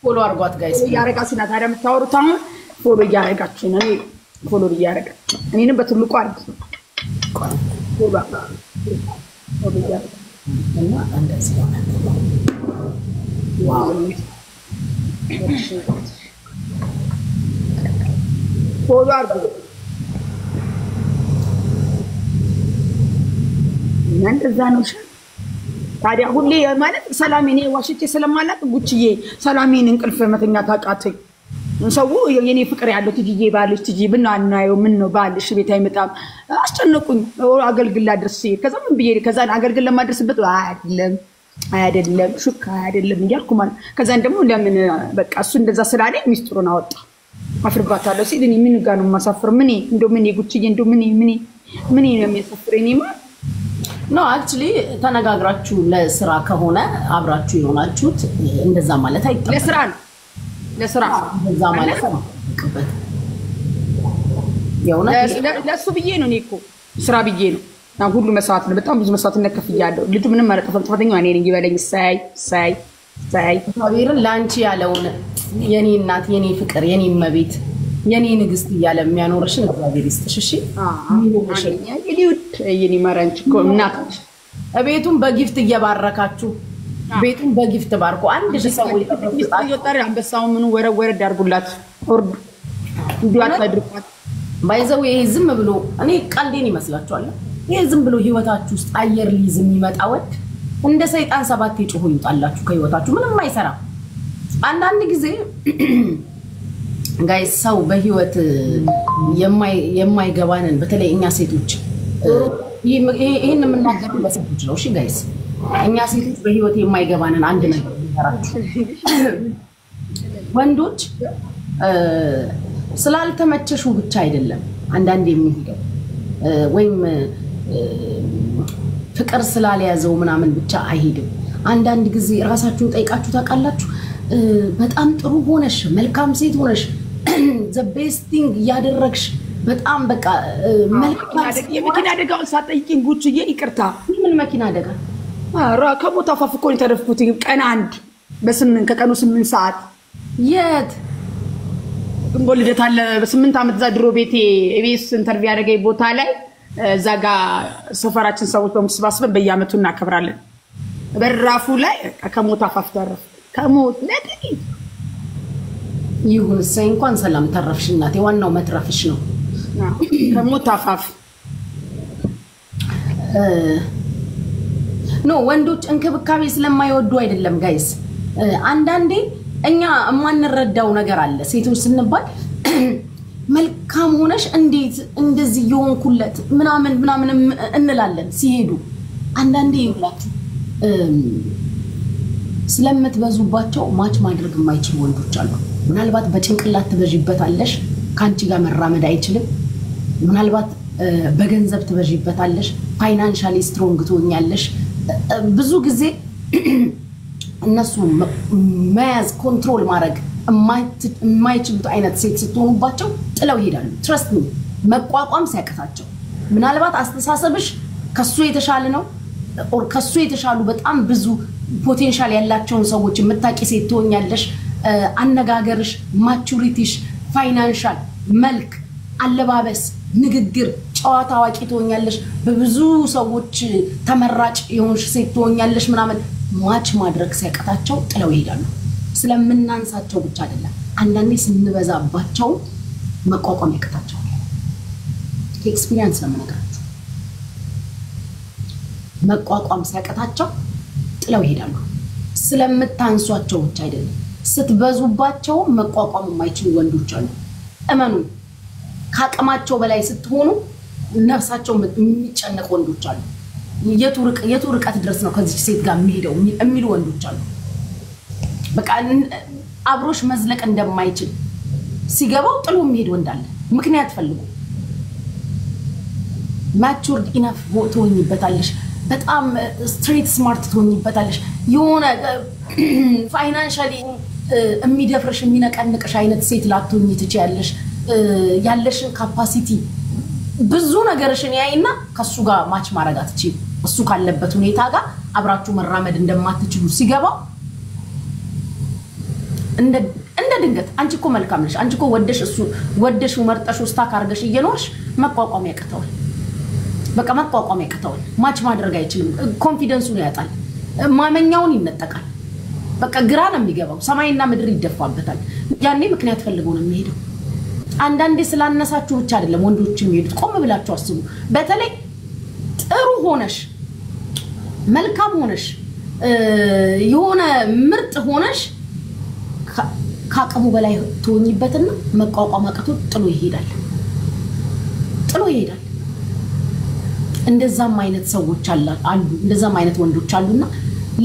ፎሎ አርጓት ጋይስ ያረጋችሁ እና ታዲያ የምታወሩት አሁን ፎሎ ያረጋችሁ ነው እኔ ፎሎ ያረጋ እኔንም በትልቁ አርጉ ፎሎ ያረጋ እና እንደዚህ ነው ዋው ፎሎ አርጉ እንደዛ ነው ታዲያ ሁሌ ማለት ሰላሜን ዋሽቼ ስለማላቅ ጉቺዬ ሰላሜን እንቅልፍ መተኛ ታቃተኝ ሰው የኔ ፍቅር ያለው ትጂዬ ባልሽ ትጂ ብናናየው ምን ነው ባልሽ ቤት አይመጣም አስጨነቁኝ አገልግል አድርስ ከዛ ምን ብዬ ከዛ አገልግል ለማድረስበት አይደለም ሹካ አይደለም እያልኩ ማለት ከዛን ደግሞ ለምን በቃ እሱ እንደዛ ስላለኝ ሚስጥሩን አወጣ አፍርባታለሁ ሲል እኔ ምን ጋር ነው ማሳፍር ምን ጉቺዬ ምን ነው የሚያሳፍረኝ ማለት ነው አክቹሊ ተነጋግራችሁ ለስራ ከሆነ አብራችሁ ይሆናችሁት እንደዛ ማለት አይጠበቅም ለስራ እንደዛ ማለት ነው ለሱ ብዬ ነው እኔ እኮ ስራ ብዬ ነው ሁሉ መስዋዕት ነው በጣም ብዙ መስዋዕት ነከፍያለሁ ልጁ ምንም ማለት ተፈጥሯተኛ እኔ ነኝ ይበለኝ ሳይ እግዚአብሔርን ላንቺ ያለውን የኔ እናት የኔ ፍቅር የኔ መቤት የኔ ንግስት እያለ የሚያኖርሽን እግዚአብሔር ይስጥሽ እሺ የኔ ማራንቺ እኮ እናትሽ ቤቱን በጊፍት እየባረካችሁ ቤቱን በጊፍት ባርኮ አንድ ሰው ይወጣሪ አንበሳው ምኑ ወረወረ ዳርጉላት ወርዱ እንዲዋት አድርቋት ባይዘው ይሄ ዝም ብሎ እኔ ቀልዴን ይመስላችኋል ይሄ ዝም ብሎ ህይወታችሁ ውስጥ አየር ሊዝ የሚመጣ ወድ እንደ ሰይጣን ሰባት ይጮህ ይውጣላችሁ ከህይወታችሁ ምንም አይሰራ አንዳንድ ጊዜ ጋይስ ሰው በህይወት የማይገባንን በተለይ እኛ ሴቶች ይሄን የምናገረው ለሴቶች ነው እሺ ጋይስ እኛ ሴቶች በህይወት የማይገባንን አንድ ነገር ይሰራችሁ ወንዶች ስላልተመቸሹ ብቻ አይደለም አንዳንድ የሚሄደው ወይም ፍቅር ስላልያዘው ምናምን ብቻ አይሄድም አንዳንድ ጊዜ ራሳችሁን ጠይቃችሁ ታውቃላችሁ በጣም ጥሩ ሆነሽ መልካም ሴት ሆነሽ the best thing ያደረግሽ በጣም በቃ መልካም የመኪና አደጋውን ሳጠይቂኝ ጉቺዬ ይቅርታ ምን መኪና አደጋ ከሞት አፋፍ እኮ ነው የተረፍኩት ቀን አንድ ከቀኑ 8 ሰዓት የት እንጎልደት አለ በ8 ዓመት ዛድሮ ቤቴ ኤቢኤስ ኢንተርቪው ያደረገኝ ቦታ ላይ እዛ ጋር ሰፈራችን ሰዎች በመስባሰብ በየአመቱ እናከብራለን በራፉ ላይ ከሞት አፋፍ ተረፍ ከሞት ለጥቂት ይሁን እሰይ እንኳን ሰላም ተረፍሽ እናቴ ዋናው መትረፍሽ ነው ከሞት አፋፍ ኖ ወንዶች እንክብካቤ ስለማይወዱ አይደለም ጋይስ አንዳንዴ እኛ ማንረዳው ነገር አለ ሴቶች ስንባል መልካም ሆነሽ እንዴት እንደዚህ ይሆንኩለት ምናምን እንላለን ሲሄዱ አንዳንዴ ይውላችሁ ስለምትበዙባቸው ማች ማድረግ የማይችሉ ወንዶች አሉ ምናልባት በጭንቅላት ትበዥበታለሽ ካንቺ ጋር መራመድ አይችልም ምናልባት በገንዘብ ትበዥበታለሽ ፋይናንሻሊ ስትሮንግ ትሆኛለሽ ብዙ ጊዜ እነሱ መያዝ ኮንትሮል ማድረግ የማይችሉት አይነት ሴት ስትሆኑባቸው ጥለው ይሄዳሉ ትረስት ሚ መቋቋም ሲያቀታቸው ምናልባት አስተሳሰብሽ ከሱ የተሻለ ነው ኦር ከሱ የተሻሉ በጣም ብዙ ፖቴንሻል ያላቸውን ሰዎች የምታቂ ሴት ትሆኛለሽ አነጋገርሽ ማቹሪቲሽ ፋይናንሻል መልክ አለባበስ ንግግር ጨዋታ አዋቂ ትሆኛለሽ በብዙ ሰዎች ተመራጭ የሆንሽ ሴት ትሆኛለሽ ምናምን ማች ማድረግ ሲያቀታቸው ጥለው ይሄዳሉ ስለምናንሳቸው ብቻ አይደለም አንዳንዴ ስንበዛባቸው መቋቋም ያቀታቸው ኤክስፒሪየንስ ነው የምነግራችሁ መቋቋም ሲያቀታቸው ጥለው ይሄዳሉ ስለምታንሷቸው ብቻ አይደለም ስትበዙባቸው መቋቋም የማይችሉ ወንዶች አሉ እመኑ ካቀማቸው በላይ ስትሆኑ ነፍሳቸው የሚጨነቁ ወንዶች አሉ የቱ ርቀት ድረስ ነው ከዚህ ሴት ጋር የሚሄደው የሚሉ ወንዶች አሉ በቃ አብሮሽ መዝለቅ እንደማይችል ሲገባው ጥሎ የሚሄድ ወንድ አለ ምክንያት ፈልጉ ማቹርድ ኢነፍ ትሆኝበታለሽ በጣም ስትሬት ስማርት ትሆኝበታለሽ የሆነ ፋይናንሻሊ የሚደፍርሽ የሚነቀንቅሽ አይነት ሴት ላትሆኚ ትችያለሽ ያለሽን ካፓሲቲ ብዙ ነገርሽን ያይና ከሱ ጋር ማች ማድረግ አትችይም እሱ ካለበት ሁኔታ ጋር አብራችሁ መራመድ እንደማትችሉ ሲገባው እንደ ድንገት አንቺ እኮ መልካም ነሽ አንቺ እኮ ወደሽ መርጠሽ ስታክ አርገሽ እየኖርሽ መቋቋም ያቀተዋል በቃ መቋቋም ያቀተዋል ማች ማድረግ አይችልም ኮንፊደንሱን ያጣል ማመኛውን ይነጠቃል በቃ ግራ ነው የሚገባው ሰማይና ምድር ይደፋበታል ያኔ ምክንያት ፈልገው ነው የሚሄደው አንዳንዴ ስላነሳችሁ ብቻ አይደለም ወንዶች የሚሄዱት ቆም ብላችሁ አስቡ በተለይ ጥሩ ሆነሽ መልካም ሆነሽ የሆነ ምርጥ ሆነሽ ካቀሙ በላይ ትሆኝበትና መቋቋም አቅቶ ጥሎ ይሄዳል እንደዛም አይነት ሰዎች አሉ እንደዛም አይነት ወንዶች አሉና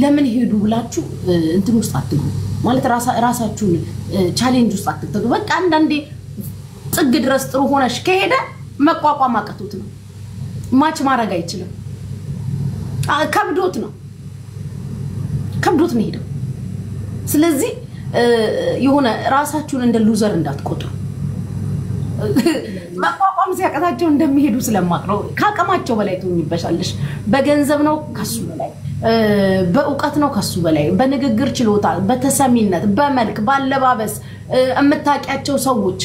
ለምን ሄዱ ብላችሁ እንትን ውስጥ አትግቡ ማለት ራሳችሁን ቻሌንጅ ውስጥ አትግቡ በቃ አንዳንዴ ጥግ ድረስ ጥሩ ሆነሽ ከሄደ መቋቋም አቅቶት ነው ማች ማድረግ አይችልም ከብዶት ነው ሄደው ስለዚህ የሆነ ራሳችሁን እንደ ሉዘር እንዳትቆጥሩ መቋቋም ሲያቀታቸው እንደሚሄዱ ስለማቅረው ካቀማቸው በላይ ትሆኝበሻለሽ በገንዘብ ነው ከሱ በላይ በእውቀት ነው ከሱ በላይ በንግግር ችሎታ በተሰሚነት በመልክ ባለባበስ እምታቂያቸው ሰዎች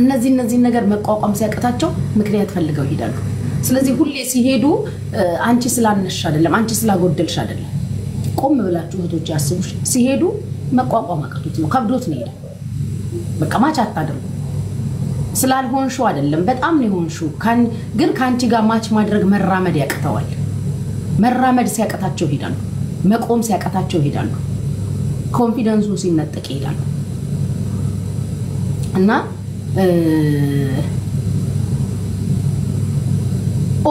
እነዚህ ነገር መቋቋም ሲያቀታቸው ምክንያት ፈልገው ይሄዳሉ ስለዚህ ሁሌ ሲሄዱ አንቺ ስላነሽ አይደለም አንቺ ስላጎደልሽ አይደለም ቆም ብላችሁ እህቶች ያስቡሽ ሲሄዱ መቋቋም አቅቶት ነው ከብዶት ነው ይሄዳል በቃ ማች አታደርጉ ስላልሆንሽው አይደለም በጣም ነው የሆንሽው ግን ካንቺ ጋር ማች ማድረግ መራመድ ያቀተዋል መራመድ ሲያቀታቸው ይሄዳሉ መቆም ሲያቀታቸው ይሄዳሉ ኮንፊደንሱ ሲነጠቅ ይሄዳሉ እና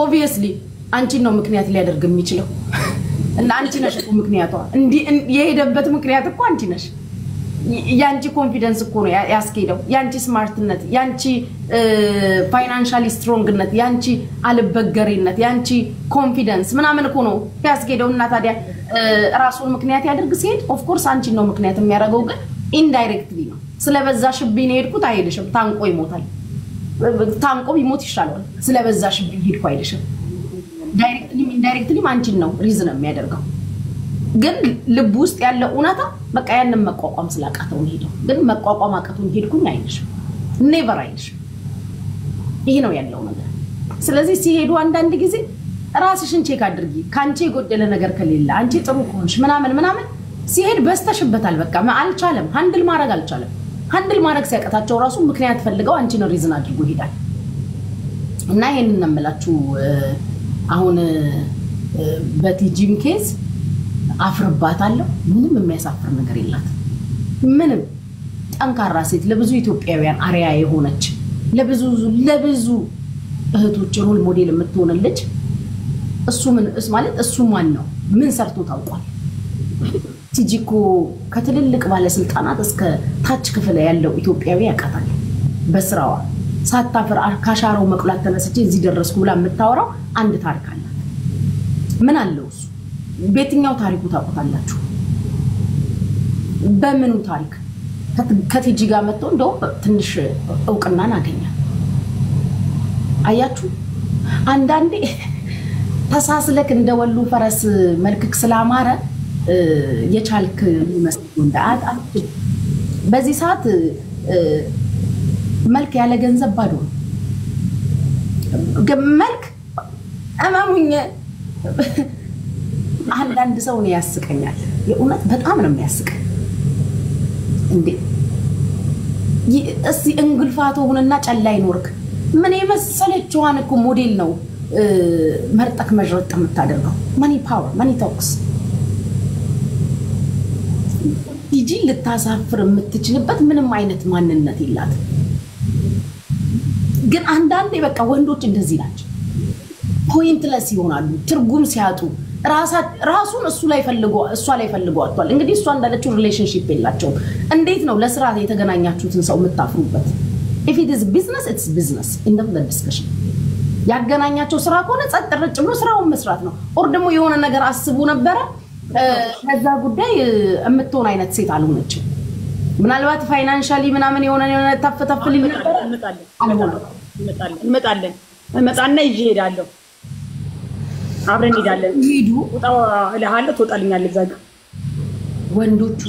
ኦብቪየስሊ አንቺ ነው ምክንያት ሊያደርግ የሚችለው እና አንቺ ነሽ እኮ ምክንያቷ እንዲ የሄደበት ምክንያት እኮ አንቺ ነሽ ያንቺ ኮንፊደንስ እኮ ነው ያስኬደው ያንቺ ስማርትነት ያንቺ ፋይናንሻሊ ስትሮንግነት ያንቺ አልበገሪነት ያንቺ ኮንፊደንስ ምናምን እኮ ነው ያስኬደውና ታዲያ ራሱን ምክንያት ያደርግ ሲሄድ ኦፍ ኮርስ አንቺ ነው ምክንያት የሚያደርገው ግን ኢንዳይሬክትሊ ነው ስለበዛሽብኝ ሄድኩት አይሄድሽም ታንቆ ይሞታል ታንቆ ይሞት ይሻላል ስለበዛሽብኝ ሄድኩ አይሄድሽም ዳይሬክትሊ ኢንዳይሬክትሊ አንቺ ነው ሪዝን የሚያደርገው ግን ልብ ውስጥ ያለ ኡናታ በቃ ያንን መቋቋም ስላቃተው ሄደው ግን መቋቋም አቃተው ሄድኩኝ አይሄድሽም ኔቨር አይሄድሽም ይሄ ነው ያለው ነገር ስለዚህ ሲሄዱ አንዳንድ ጊዜ ራስሽን ቼክ አድርጊ ካንቺ የጎደለ ነገር ከሌለ አንቺ ጥሩ ከሆንሽ ምናምን ሲሄድ በስተሽበታል በቃ አልቻለም ሃንድል ማድረግ አልቻለም ሃንድል ማድረግ ሲያቀታቸው ራሱ ምክንያት ፈልገው አንቺ ነው ሪዝን አድርጎ ይሄዳል እና ይሄንን ነምላችሁ አሁን በቲጂም ኬዝ አፍርባታለሁ ምንም የሚያሳፍር ነገር የላት ምንም ጠንካራ ሴት ለብዙ ኢትዮጵያውያን አሪያ የሆነች ለብዙ እህቶች ሮል ሞዴል የምትሆንልጅ እሱ ማለት እሱ ማን ነው ምን ሰርቶ ታውቋል ቲጂኮ ከትልልቅ ባለስልጣናት እስከ ታች ክፍል ያለው ኢትዮጵያዊ ያቃታል በስራዋ ሳታፍር ካሻራው መቅላት ተነስቼ እዚህ ደረስኩ ብላ የምታወራው አንድ ታሪክ አለ ምን አለው እሱ በየትኛው ታሪኩ ታውቁታላችሁ በምኑ ታሪክ ከቲጂ ጋር መጥቶ እንደው ትንሽ እውቅናን አገኛል አያችሁ አንዳንዴ ተሳስለክ እንደወሉ ፈረስ መልክክ ስላማረ የቻልክ መስሎ እንዳት በዚህ ሰዓት መልክ ያለ ገንዘብ ባዶ መልክ አማሙኝ አንዳንድ ሰው ነው ያስቀኛል የእውነት በጣም ነው የሚያስቀኝ እንዴ እስቲ እንግልፋቶ ሆነና ጨላይ ኖርክ ምን የመሰለችዋን እኮ ሞዴል ነው መርጠክ መጅረጥ የምታደርገው ማኒ ፓወር ማኒ ቶክስ ቲጂ ልታሳፍር የምትችልበት ምንም አይነት ማንነት ይላት ግን አንዳንዴ በቃ ወንዶች እንደዚህ ናቸው ፖይንትለስ ይሆናሉ ትርጉም ሲያጡ ራሱን እሱ ላይ ፈልገው አጥቷል እንግዲህ እሷ እንዳለችው ሪሌሽንሺፕ የላቸው እንዴት ነው ለስራ የተገናኛችሁትን ሰው የምታፍሩበት if it is business it's business in the discussion ያገናኛቸው ስራ ከሆነ ጸጥ ረጭ ብሎ ስራውን መስራት ነው ኦር ደግሞ የሆነ ነገር አስቡ ነበር ከዛ ጉዳይ እምትሆን አይነት ሴት አልሆነችም ምናልባት ፋይናንሻሊ ምናምን የሆነ ተፈተፍል ነበር እንመጣለን ይሄዳለሁ አብረን ሄዳለን ሄዱ ወጣው ለሃለ ተወጣልኛል እዛ ጋር ለወንዶቹ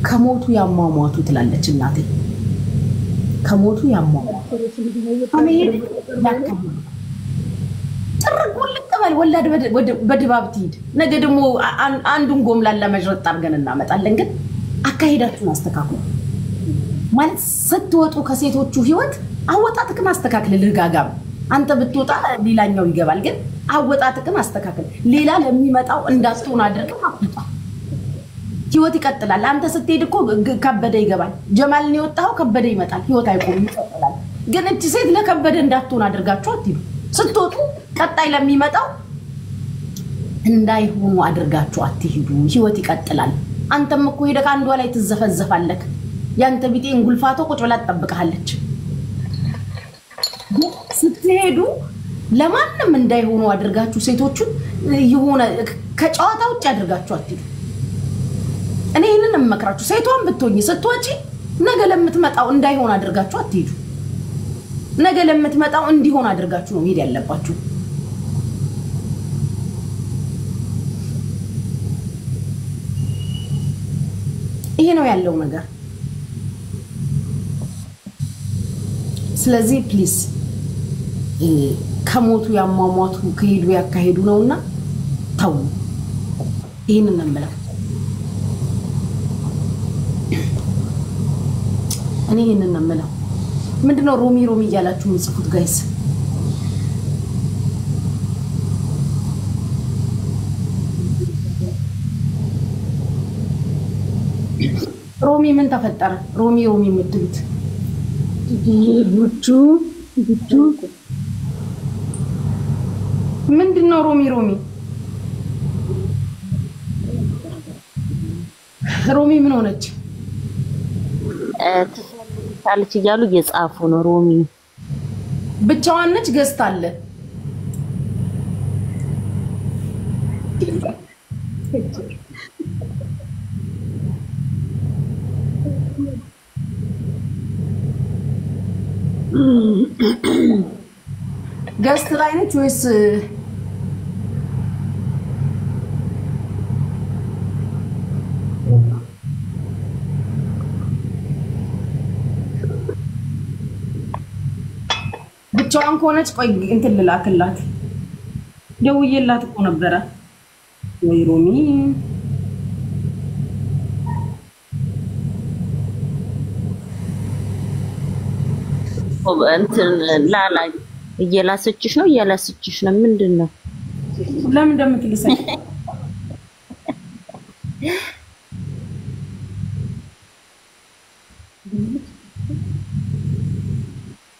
ከሞቱ ያማሟቱ ትላለች እናቴ ከሞቱ ያማሟቱ አሜን ጥርቁል ልቀበል ወላድ በድባብ ትሄድ ነገ ደግሞ አንዱን ጎምላላ መጅረጥ አድርገን እናመጣለን ግን አካሄዳችሁን አስተካክሉ ማለት ስትወጡ ከሴቶቹ ህይወት አወጣጥክን አስተካክል ልጋጋም አንተ ብትወጣ ሌላኛው ይገባል ግን አወጣጥክን አስተካክል ሌላ ለሚመጣው እንዳትሆን አድርገው አጥጣ ህይወት ይቀጥላል አንተ ስትሄድ እኮ ከበደ ይገባል ጀማልን ይወጣው ከበደ ይመጣል ህይወት አይቆም ይቀጥላል ግን እቺ ሴት ለከበደ እንዳትሆን አድርጋችሁ አትይሉ ስትወጡ ቀጣይ ለሚመጣው እንዳይሆኑ አድርጋችሁ አትሂዱ ህይወት ይቀጥላል አንተም እኮ ሄደክ አንዷ ላይ ትዘፈዘፋለክ ያንተ ቢጤ እንጉልፋቶ ቁጭ ብላ ተጠብቀሃለች ስትሄዱ ለማንም እንዳይሆኑ አድርጋችሁ ሴቶቹ የሆነ ከጨዋታ ውጭ አድርጋችሁ አትሂዱ እኔ ይሄንን መከራችሁ ሴቷን ብትሆኚ ስትወጪ ነገ ለምትመጣው እንዳይሆን አድርጋችሁ አትሂዱ ነገ ለምትመጣው እንዲሆን አድርጋችሁ ነው ሄድ ያለባችሁ ይሄ ነው ያለው ነገር ስለዚህ ፕሊዝ ከሞቱ ያማሟቱ ከሄዱ ያካሄዱ ነውና ታው ይሄንን ነምላ እኔ ይሄንን ነምላ ምንድነው ሮሚ እያላችሁ ምጽፉት ጋይስ ሮሚ ምን ተፈጠረ ሮሚ የምትሉት ቡቹ ምንድነው ሮሚ ምን ሆነች ታልች ይያሉ እየጻፉ ነው ሮሚ ብቻዋን ነች ገዝታለ ገዝት ላይ ነች ወይስ ብቻዋን ከሆነች ቆይ እንትን ልላክላት ደውዬላት እኮ ነበረ ወይ ሮሚ እንትን ላላ እየላሰችሽ ነው ምንድነው ለምን እንደምትልሰኝ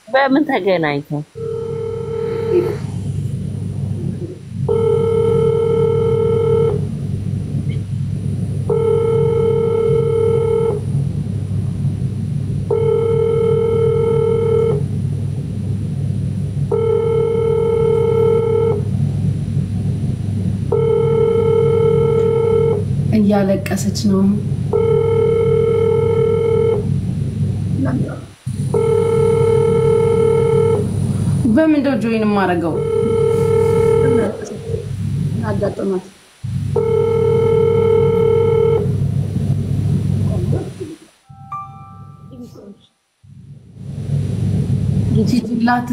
በምን ተገናኝተው እያለቀሰች ነው በምንድነው ጆይን ማረጋው አጋጥማት ይችላል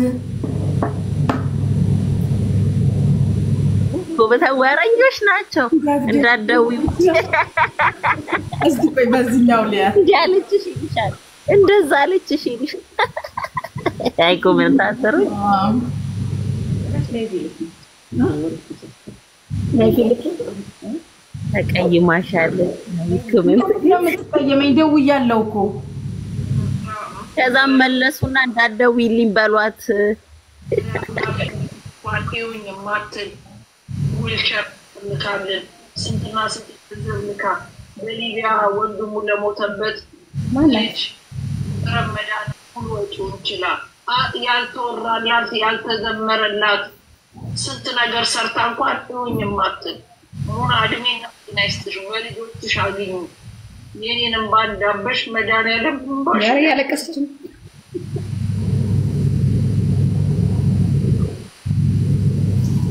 ወረኞች ናቸው እንዳደው እስቲ ቆይ በዚህኛው ሊያ ያለችሽ ይሻል እንደዛ አለችሽ አይ ኮሜንታተሩ ተቀይማሻል ኮሜንት ለምን ደውያለሁ እኮ ከዛም መለሱና እንዳትደውይልኝ በሏት ቋንቋውን የማትል ዊልቸር ልካለን ስንትና ስንት ልካ በሊቢያ ወንድሙ ለሞተበት ልጅ ረመዳን ሁሉ ወጪውን ይችላል ያልተወራን ያልተዘመረላት ስንት ነገር ሰርታ እንኳን ቋንቋውን የማትል ሙና አድሜና ናይስትሽ ወልጆችሽ አግኙ የኔንም ባንዳበሽ መድኃኒዓለም ባሽ ያለቀሰች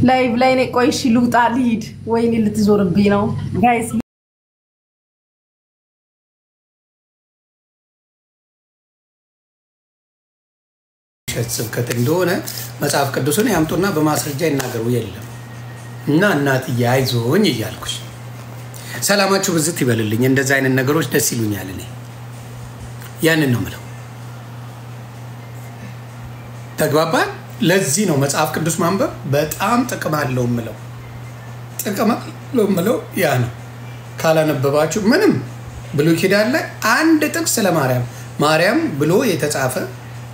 ላይቭ ላይ ነኝ ቆይ እሺ ልውጣ ልሂድ ወይኔ ልትዞርብኝ ነው ጋይስ ስብከት እንደሆነ መጽሐፍ ቅዱስን ያምጡና በማስረጃ ይናገሩ የለም እና እናትዬ አይዞኝ እያልኩሽ ሰላማችሁ ብዝት ይበልልኝ እንደዛ አይነት ነገሮች ደስ ይሉኛል እኔ ያንን ነው የምለው ተግባባን ለዚህ ነው መጽሐፍ ቅዱስ ማንበብ በጣም ጥቅም አለው የምለው ያ ነው ካላነበባችሁ ምንም ብሉይ ኪዳን ላይ አንድ ጥቅስ ለማርያም ብሎ የተጻፈ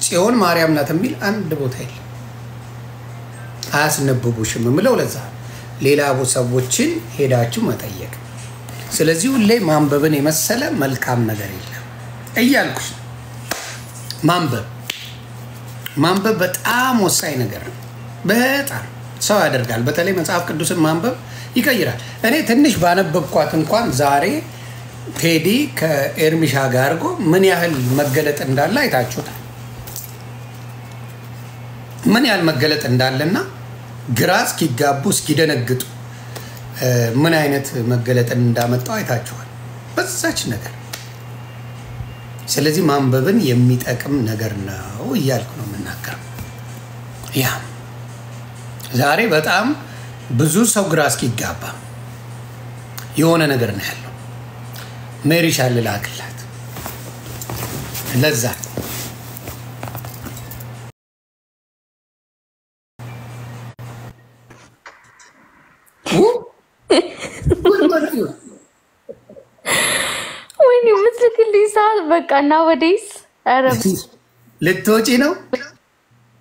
ጽዮን ማርያም ናት የሚል አንድ ቦታ የለም አያስነብቡሽም የምለው ለዛ ሌላ ሰዎችን ሄዳችሁ መጠየቅ ስለዚህ ሁሌ ማንበብን የመሰለ መልካም ነገር የለም እያልኩሽ ማንበብ በጣም ወሳኝ ነገር ነው በጣም ሰው ያደርጋል በተለይ መጽሐፍ ቅዱስን ማንበብ ይቀይራል እኔ ትንሽ ባነበብኳት እንኳን ዛሬ ቴዲ ከኤርሚሻ ጋር አድርጎ ምን ያህል መገለጥ እንዳለ አይታችሁታል ምን ያህል መገለጥ እንዳለና ግራ እስኪጋቡ እስኪደነግጡ ምን አይነት መገለጥን እንዳመጣው አይታችኋል በዛች ነገር ስለዚህ ማንበብን የሚጠቅም ነገር ነው እያልኩ ነው የምናገረው ያ ዛሬ በጣም ብዙ ሰው ግራ እስኪጋባ የሆነ ነገር ነው ያለው ሜሪሻ ልላክላት ለዛ ወይኔ ምትልክልኝ ሰዓት በቃ እና ወዴስ አረብ ልትወጪ ነው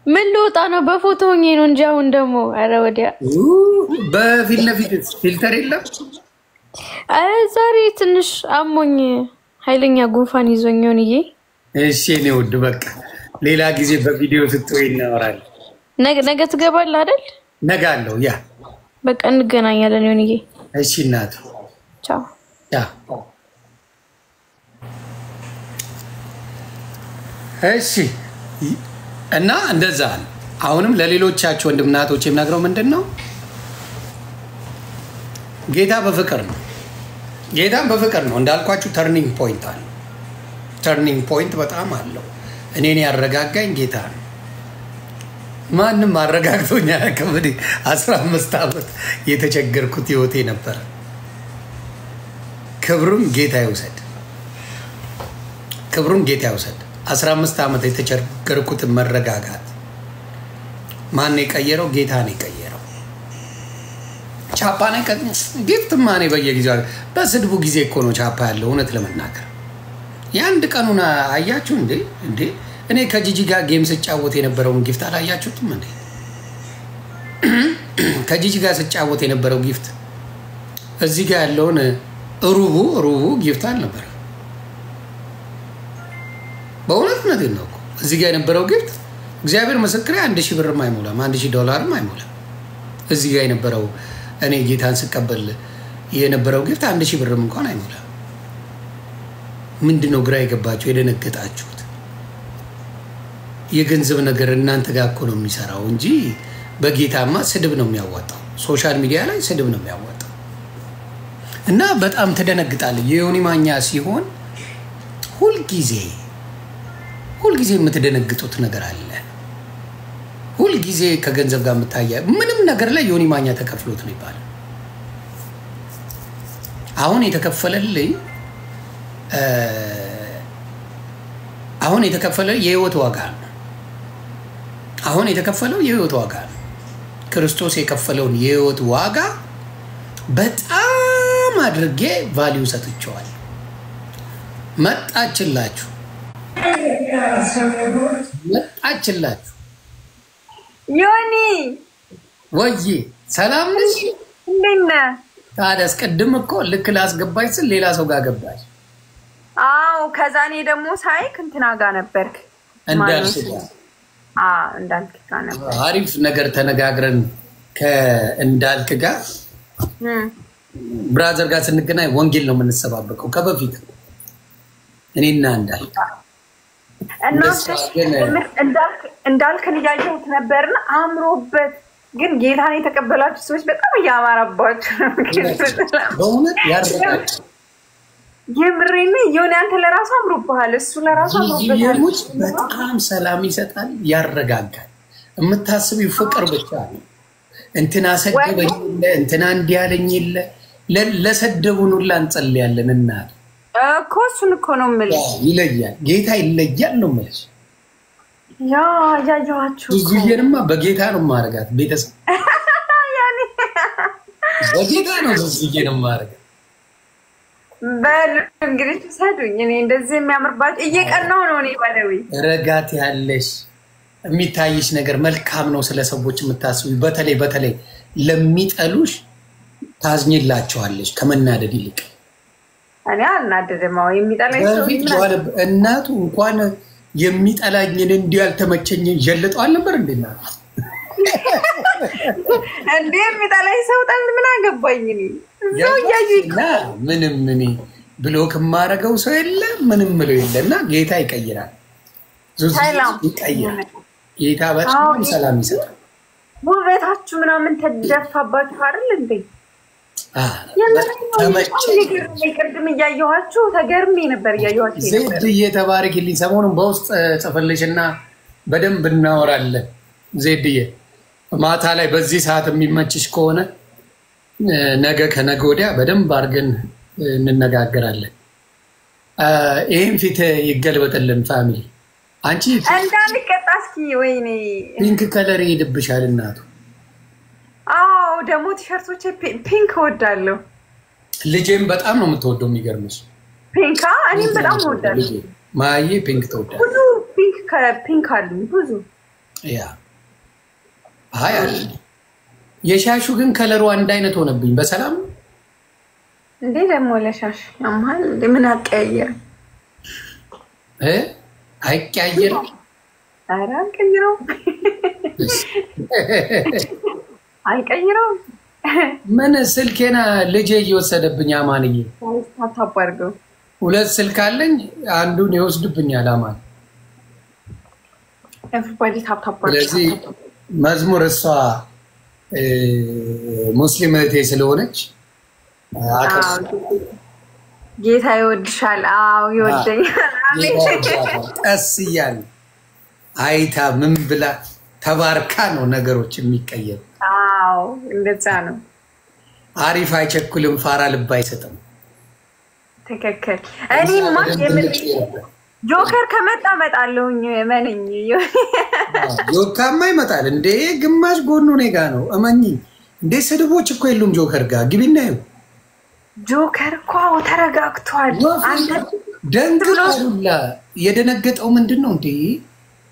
ምን ልወጣ ነው በፎቶ ሆኜ ነው እንጂ አሁን ደግሞ አረ ወዲያ በፊት ለፊት ፊልተር የለም ዛሬ ትንሽ አሞኝ ኃይለኛ ጉንፋን ይዞኝ ሆንዬ እሺ እኔ ወድ በቃ ሌላ ጊዜ በቪዲዮ ስትወይ እናወራለን ነገ ትገባለህ አይደል ነገ አለው ያ በቃ እንገናኛለን ሆንዬ እሺ እናቱ ቻው እሺ እና እንደዛ አሁንም ለሌሎቻችሁ ወንድምናቶች የምናገረው ምንድነው ጌታ በፍቅር ነው እንዳልኳችሁ ተርኒንግ ፖይንት በጣም አለው እኔን ያረጋጋኝ ጌታ ነው ማንም አረጋግቶኛ ከበዲ 15 ዓመት የተቸገርኩት ህይወቴ ነበር። ክብሩን ጌታ ይውሰድ። ክብሩን ጌታ ይውሰድ። 15 ዓመት የተቸገርኩት መረጋጋት ማን የቀየረው? ጌታ ነው የቀየረው። ቻፓ ነው ጊፍት ማን በየጊዜው በስድቡ ጊዜ እኮ ነው ቻፓ ያለው። እውነት ለመናገር የአንድ ቀኑን አያችሁ እንዴ? እኔ ከጂጂ ጋር ጌም ስጫወት የነበረውን ጊፍት አላያችሁትም እንዴ? ከጂጂ ጋር ስጫወት የነበረው ጊፍት እዚህ ጋር ያለውን ሩቡ ጊፍት አልነበረ። በእውነት ነው እኮ እዚህ ጋር የነበረው ጊፍት እግዚአብሔር ምስክሬ 1000 ብርም አይሞላም፣ $1000 አይሞላም። እዚህ ጋር የነበረው እኔ ጌታን ስቀበል የነበረው ጊፍት 1000 ብርም እንኳን አይሞላም። ምንድነው ግራ የገባችሁ የደነገጣችሁት? የገንዘብ ነገር እናንተ ጋር እኮ ነው የሚሰራው እንጂ በጌታማ ስድብ ነው የሚያወጣው። ሶሻል ሚዲያ ላይ ስድብ ነው የሚያወጣው። እና በጣም ተደነግጣለህ። የዮኒ ማኛ ሲሆን ሁልጊዜ የምትደነግጡት ነገር አለ። ሁልጊዜ ከገንዘብ ጋር የምታያ ምንም ነገር ላይ ዮኒ ማኛ ተከፍሎት ነው ይባላል። አሁን የተከፈለ የህይወት ዋጋ ነው። አሁን የተከፈለው የህይወት ዋጋ ነው። ክርስቶስ የከፈለውን የህይወት ዋጋ በጣም አድርጌ ቫልዩ ሰጥቼዋለሁ። መጣችላችሁ ዮኒ ወይ ሰላም ነሽ? እንዴት ነህ? ታዲያ አስቀድም እኮ ልክ ላስገባሽ ስል ሌላ ሰው ጋር ገባሽ። አዎ ከዛ እኔ ደግሞ ሳይክ እንትና ጋር ነበርክ እንዳልክ ጋር ነበር። አሪፍ ነገር ተነጋግረን ከእንዳልክ ጋር ብራዘር ጋር ስንገናኝ ወንጌል ነው የምንሰባበቀው ከበፊት እኔና እንዳልክ እንዳልክን እያየሁት ነበርና አምሮበት ግን ጌታን የተቀበላችሁ ሰዎች በጣም እያማረባችሁ ነው። በእውነት ያረጋጋል። የምሬን ዮኒ አንተ ለራሱ አምሮብሃል፣ እሱ ለራሱ አምሮበታል። በጣም ሰላም ይሰጣል፣ ያረጋጋል። የምታስቢው ፍቅር ብቻ ነው። እንትና ሰደበኝ እንትና እንዲያለኝ ለሰደቡን ሁላ እንጸልያለን እናት እኮ እሱን እኮ ነው የምልሽ። ይለያል፣ ጌታ ይለያል ነው የምልሽ። ያያያችሁ ዙዙዬንማ በጌታ ነው ማረጋት። ቤተሰብ ያኔ በጌታ ነው ዙዙዬን ማረጋት። እንግዲህ ሰዱኝ። እኔ እንደዚህ የሚያምርባችሁ እየቀናው ነው። እኔ ባለዊ ረጋት ያለሽ የሚታይሽ ነገር መልካም ነው። ስለ ሰዎች የምታስቡ በተለይ ለሚጠሉሽ ታዝኝላቸዋለሽ ከመናደድ ይልቅ። እኔ አልናደድም። የሚጠላኝ ሰው እናቱ እንኳን የሚጠላኝን እንዲህ ያልተመቸኝን ጀልጠዋል ነበር እንዴና እንዴ የሚጠላኝ ሰው ጠል ምን አገባኝ? እዛው እያዩና ምንም እኔ ብሎክ የማረገው ሰው የለ ምንም ብሎ የለና ጌታ ይቀይራል። ይቀይራል። ጌታ በጣም ሰላም ይሰጣል። ውበታችሁ ምናምን ተደፋባችሁ አይደል እንዴ? ቅድም እያየኋችሁ ተገርሜ ነበር። እያየኋችሁ ዜድ እየተባረክልኝ ሰሞኑን በውስጥ ጽፈልሽና በደንብ እናወራለን። ዜድዬ ማታ ላይ በዚህ ሰዓት የሚመችሽ ከሆነ ነገ ከነገ ወዲያ በደንብ አድርገን እንነጋገራለን። ይሄን ፊት ይገልበጥልን ፋሚሊ። አንቺ እንዳልቀጣ እስኪ ወይኔ ፒንክ ከለር ይሄድብሻል እናቱ። አዎ ደግሞ ቲሸርቶቼ ፒንክ እወዳለሁ። ልጄም በጣም ነው የምትወደው። የሚገርምሽ ፒንክ እኔም በጣም እወዳለሁ። ማዬ ፒንክ ትወዳለች። ብዙ ፒንክ አሉ ብዙ። ያ አይ አለ የሻሹ ግን ከለሩ አንድ አይነት ሆነብኝ። በሰላም እንዴ ደግሞ ለሻሽ ያማል ምን አቀያየር አይቀያየር? ኧረ አልቀይረው አልቀይረው። ምን ስልኬና ልጄ እየወሰደብኝ አማንዬ ታባርገው 2 ስልክ አለኝ አንዱን ይወስድብኛል አማን። everybody ታባርገው። ስለዚህ መዝሙር እሷ ሙስሊም እህቴ ስለሆነች ጌታ ይወድሻል። አዎ ይወደኛል። አሜን። ቀስ እያለ አይታ ምን ብላ ተባርካ ነው ነገሮች የሚቀየሩ። አዎ እንደዛ ነው። አሪፍ አይቸኩልም፣ ፋራ ልብ አይሰጥም። ትክክል። እኔማ ጆከር ከመጣ እመጣለሁኝ። እመነኝ። ጆካማ ይመጣል እንዴ? ግማሽ ጎኑ እኔ ጋ ነው እመኝ። እንዴ ስድቦች እኮ የሉም ጆከር ጋር ግቢና ይኸው። ጆከር እኮ ተረጋግቷል። አንተ ደንግጦላ የደነገጠው ምንድን ነው እንዴ?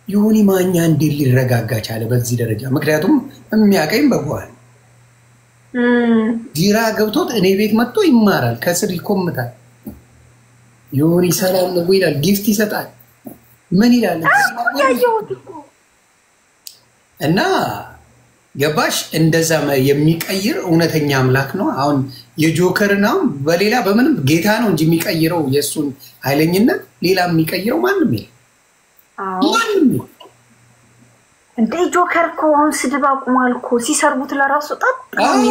ዮኒ ማኛ እንዴት ሊረጋጋ ቻለ በዚህ ደረጃ? ምክንያቱም የሚያቀኝ በጓል ዲራ ገብቶት እኔ ቤት መጥቶ ይማራል፣ ከስር ይኮምታል። ዮኒ ሰላም ነው ይላል፣ ጊፍት ይሰጣል። ምን ይላል? እና ገባሽ? እንደዛ የሚቀይር እውነተኛ አምላክ ነው። አሁን የጆከርን አሁን በሌላ በምንም ጌታ ነው እንጂ የሚቀይረው የእሱን ኃይለኝነት ሌላ የሚቀይረው ማንም የለም። ማንም እንደ ጆከር እኮ አሁን ስድብ አቁሟል እኮ። ሲሰርቡት ለራሱ ጣጥ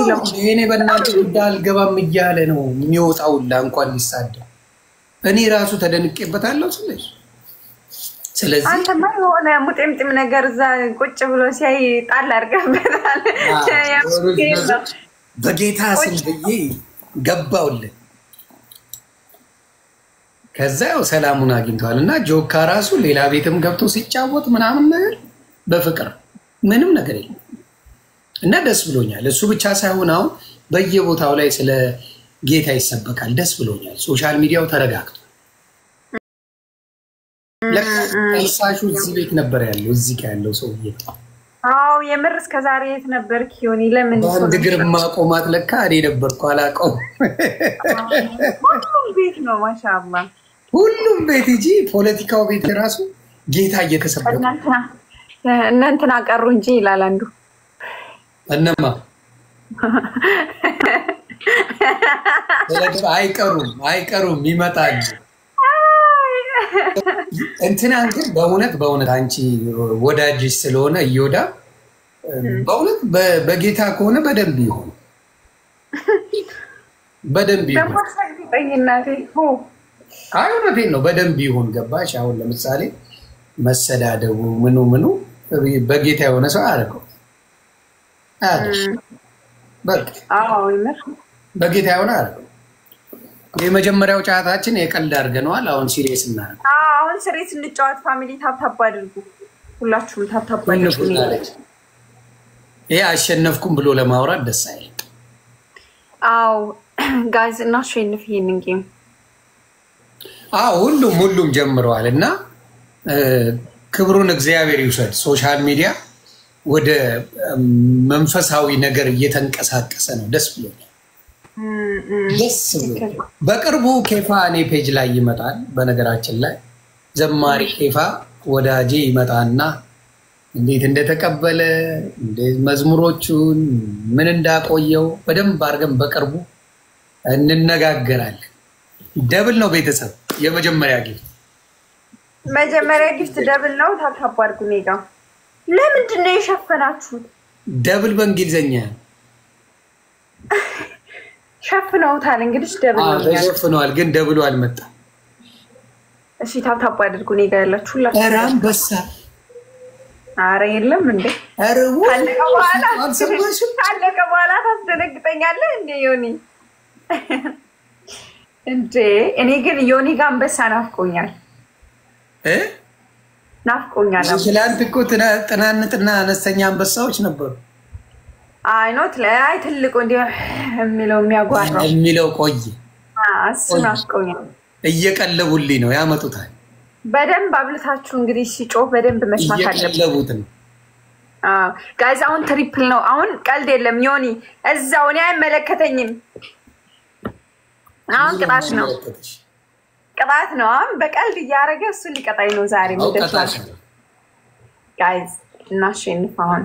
ነው። እኔ በእናንተ ጉዳይ አልገባም እያለ ነው የሚወጣውላ እንኳን ሊሳደብ። እኔ ራሱ ተደንቄበታለሁ ስለዚህ አንተማ የሆነ ሙጤምጤም ነገር እዛ ቁጭ ብሎ ሲያይ ጣል አድርገህበታል። በጌታ ስም ብዬ ገባውልህ። ከዛ ያው ሰላሙን አግኝተዋል። እና ጆካ ራሱ ሌላ ቤትም ገብቶ ሲጫወት ምናምን ነገር በፍቅር ምንም ነገር የለም። እና ደስ ብሎኛል። እሱ ብቻ ሳይሆን አሁን በየቦታው ላይ ስለ ጌታ ይሰበካል። ደስ ብሎኛል። ሶሻል ሚዲያው ተረጋግቷል። ለካሳሹ እዚህ ቤት ነበር ያለው፣ እዚህ ጋር ያለው ሰውዬ። አዎ የምር እስከ ዛሬ የት ነበርክ ዮኒ? ለምን በአንድ እግር ማቆማት ለካ እኔ ነበርኩ አላውቀውም። ሁሉም ቤት ነው ማሻአላህ፣ ሁሉም ቤት እንጂ ፖለቲካው ቤት ራሱ ጌታ እየተሰበከ እናንተና ቀሩ እንጂ ይላል አንዱ። እነማ አይቀሩም ይመጣሉ። እንትናን ግን በእውነት አንቺ ወዳጅሽ ስለሆነ እዮዳ በእውነት በጌታ ከሆነ በደንብ ይሁን፣ በደንብ ይሁን። አይ እውነቴን ነው፣ በደንብ ይሁን። ገባሽ? አሁን ለምሳሌ መሰዳደቡ ምኑ በጌታ የሆነ ሰው አያደርገው። በጌታ የሆነ አያደርገው። የመጀመሪያው ጨዋታችን የቀልድ አድርገነዋል። አሁን ሲሪየስ እናደርግ። አሁን ሲሪየስ እንጫወት። ፋሚሊ ታፕታፕ አድርጉ፣ ሁላችሁም ታፕታፕ አድርጉ። ይሄ አሸነፍኩም ብሎ ለማውራት ደስ አይልም። አዎ ጋይዝ እናሸንፍ ይሄንን ጌም። አዎ ሁሉም ጀምረዋል እና ክብሩን እግዚአብሔር ይውሰድ። ሶሻል ሚዲያ ወደ መንፈሳዊ ነገር እየተንቀሳቀሰ ነው። ደስ ብሎኛል። ደስ ብሎ በቅርቡ ኬፋ እኔ ፔጅ ላይ ይመጣል። በነገራችን ላይ ዘማሪ ኬፋ ወዳጄ ይመጣና እንዴት እንደተቀበለ እንዴት መዝሙሮቹን ምን እንዳቆየው በደንብ አድርገን በቅርቡ እንነጋገራለን። ደብል ነው ቤተሰብ። የመጀመሪያ ጊፍት ደብል ነው። ታፕታፕ አድርጉ። ኔጋ ለምንድን ነው የሸፈናችሁት? ደብል በእንግሊዝኛ ሸፍነውታል። እንግዲህ ደብል ነው ተሸፍነዋል፣ ግን ደብሉ አልመጣም። እሺ ታፕታፕ አድርጉ። ኔጋ ያላችሁ ሁላችሁ። ኧረ አንበሳ! ኧረ የለም እንዴ! ኧረ ካለቀ በኋላ ታስደነግጠኛለህ እንዴ ዮኒ? እንዴ እኔ ግን ዮኒ ጋር አንበሳ ናፍቆኛል። ናፍቆኛል። ትላንት እኮ ጥናንጥና አነስተኛ አንበሳዎች ነበሩ። አይ ኖት ላይ ትልቁ እንደ የሚለው የሚያጓራው የሚለው ቆይ እሱ ናፍቆኛል። እየቀለቡልኝ ነው ያመጡታል። በደንብ አብልታችሁ እንግዲህ ሲጮህ በደንብ መስማት አለበት። እየቀለቡት ነው። ጋይዝ አሁን ትሪፕል ነው። አሁን ቀልድ የለም ዮኒ፣ እዛው እኔ አይመለከተኝም። አሁን ቅጣት ነው። አሁን በቀልድ እያደረገ እሱ ሊቀጣኝ ነው ዛሬ። ምንድነው ጋይዝ? እናሸንፍ አሁን።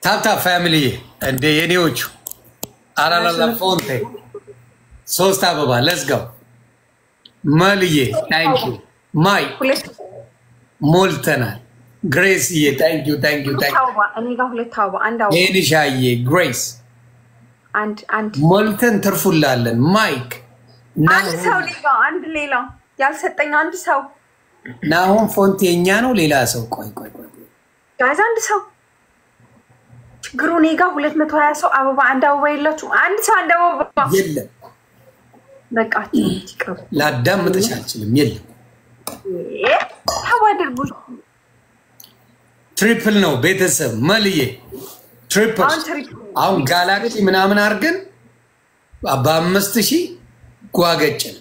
ታፕታፕ ፋሚሊ እንደ የኔዎቹ አራላላ ፎንቴ 3 አበባ ሌትስ ጎ። መልዬ ታንክ ዩ ማይክ ሞልተናል። ግሬስዬ ታንክ ዩ እኔ ጋር 2 አበባ አንድ አበባ። ሌኒሻዬ ግሬስ አንድ ሞልተን ትርፉላለን። ማይክ አንድ ሰው ሌላ ያልሰጠኝ አንድ ሰው ናሆም ፎንቴ የኛ ነው። ሌላ ሰው ቆይ ጋይዝ አንድ ሰው ችግሩ እኔ ጋር 220 ሰው አበባ አንድ አበባ የላችሁም። አንድ ሰው አንድ አበባ የለም። በቃ ትቀሩ ላዳምጥሽ አልችልም። የለም ታዋደርጉ ትሪፕል ነው ቤተሰብ መልዬ ትሪፕል አሁን ጋላክሲ ምናምን አርገን በ5000 ጓገጭን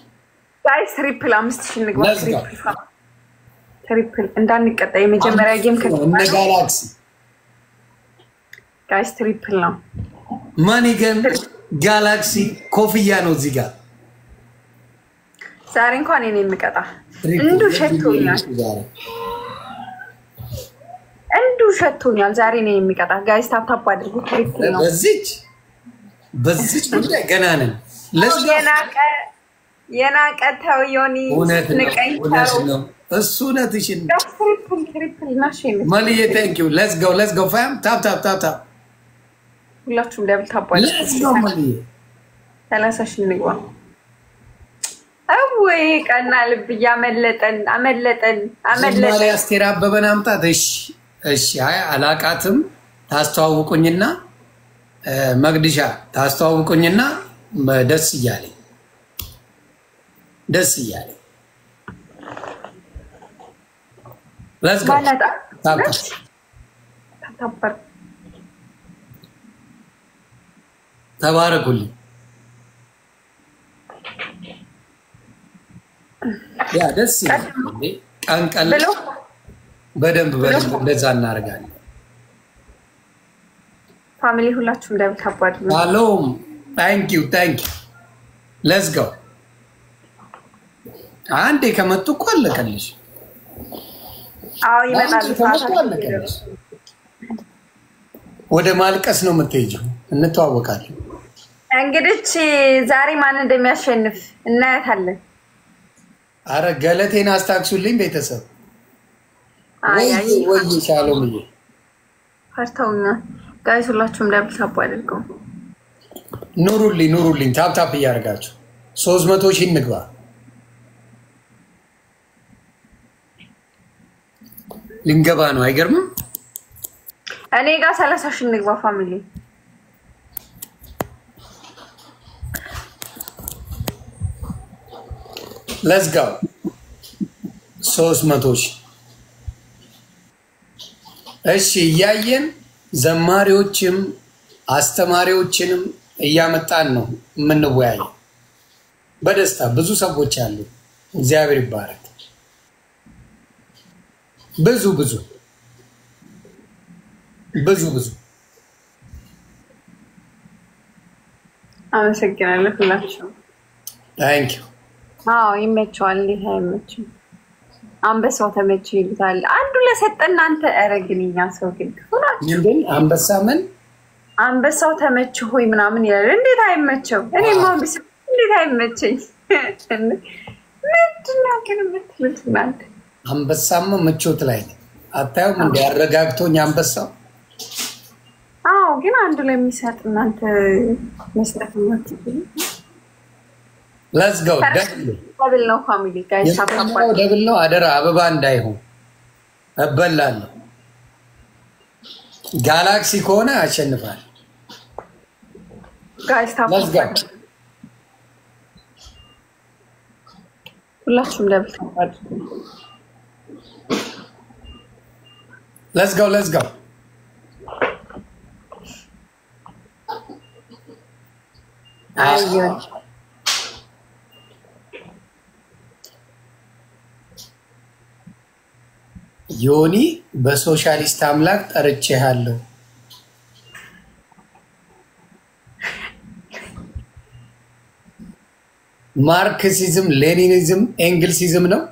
ጋይስ ትሪፕል 5000 ንግባ ትሪፕል እንዳንቀጣ የመጀመሪያ ጌም ከነ ጋላክሲ ጋይስ ትሪፕል ነው ማን ይገን ጋላክሲ ኮፍያ ነው እዚህ ጋር ዛሬ እንኳን እኔ የምቀጣ እንዱ ሸቶኛል ዛሬ እኔ የሚቀጣ ጋይስ ታፕ አድርጉ ትሪፕል ነው በዚች ጉዳይ ገና ነን የናቀተው ዮኒ ንቀይታው እሱ ነትሽን ትሪፕል ናሽን ማልዬ ታንክ ዩ ሌትስ ጎ ፋም ታፕ ሁላችሁም ደብል ታፕ አድርጉ ሌትስ ጎ ማልዬ 30 ሺህ ንግባ አወይ ቀና ልብ ያመለጠን አመለጠን አስቴር አበበን አምጣት እሺ አይ አላቃትም ታስተዋውቁኝና መግዲሻ ታስተዋውቁኝና ደስ ይያለኝ let's go ተባረኩልኝ ያ ደስ ይላል ቀንቀል በደንብ እንደዛ እናደርጋለን ፋሚሊ ሁላችሁም ደብል ታባዱ ሃሎ ታንክ ዩ let's go አንዴ ከመጡ እኮ አለቀልሽ አዎ ይመጣል ወደ ማልቀስ ነው የምትሄጂው እንተዋወቃለን እንግዲህ ዛሬ ማን እንደሚያሸንፍ እናያታለን አረ ገለቴን አስታክሱልኝ ቤተሰብ ወይ ሻሎም ፈርተውኛ ጋይስ ሁላችሁም ደብል ታፕ አድርጉ ኑሩልኝ ታፕ እያደረጋችሁ 300,000 ንግባ ልንገባ ነው አይገርምም እኔ ጋር 30,000 ንግባ ፋሚሊ let's go 300,000 እሺ ያየን ዘማሪዎችም አስተማሪዎችንም እያመጣን ነው የምንወያየው በደስታ ብዙ ሰዎች አሉ እግዚአብሔር ይባረክ ብዙ አመሰግናለሁ ሁላችሁ ታንክ ዩ አዎ ይመቻል ይሄመችም አንበሳው ተመች ይልታል አንዱ ለሰጠና አንተ አረግልኛ ሰው ግን ሁላችሁ እንዴ አንበሳው ተመች ሆይ ምናምን ይላል እንዴት አይመቸው እኔ ማን ቢስ እንዴት አይመቸኝ ምንድነው ግን ምትልናል አንበሳማ ምቾት ላይ ነው አታዩም እንደ ያረጋግቶኝ አንበሳው አዎ ግን አንዱ ለሚሰጥ እናንተ መስጠት ነው let's go ደብል ነው ፋሚሊ ጋይስ አባባ ደብል ነው አደራ አበባ እንዳይሆን እበላለሁ ጋላክሲ ከሆነ አሸንፋል ጋይስ ታባባ ሁላችሁም ደብል ታባባ let's go አዮ ዮኒ በሶሻሊስት አምላክ ጠርቼሃለሁ ማርክሲዝም ሌኒኒዝም ኤንግልሲዝም ነው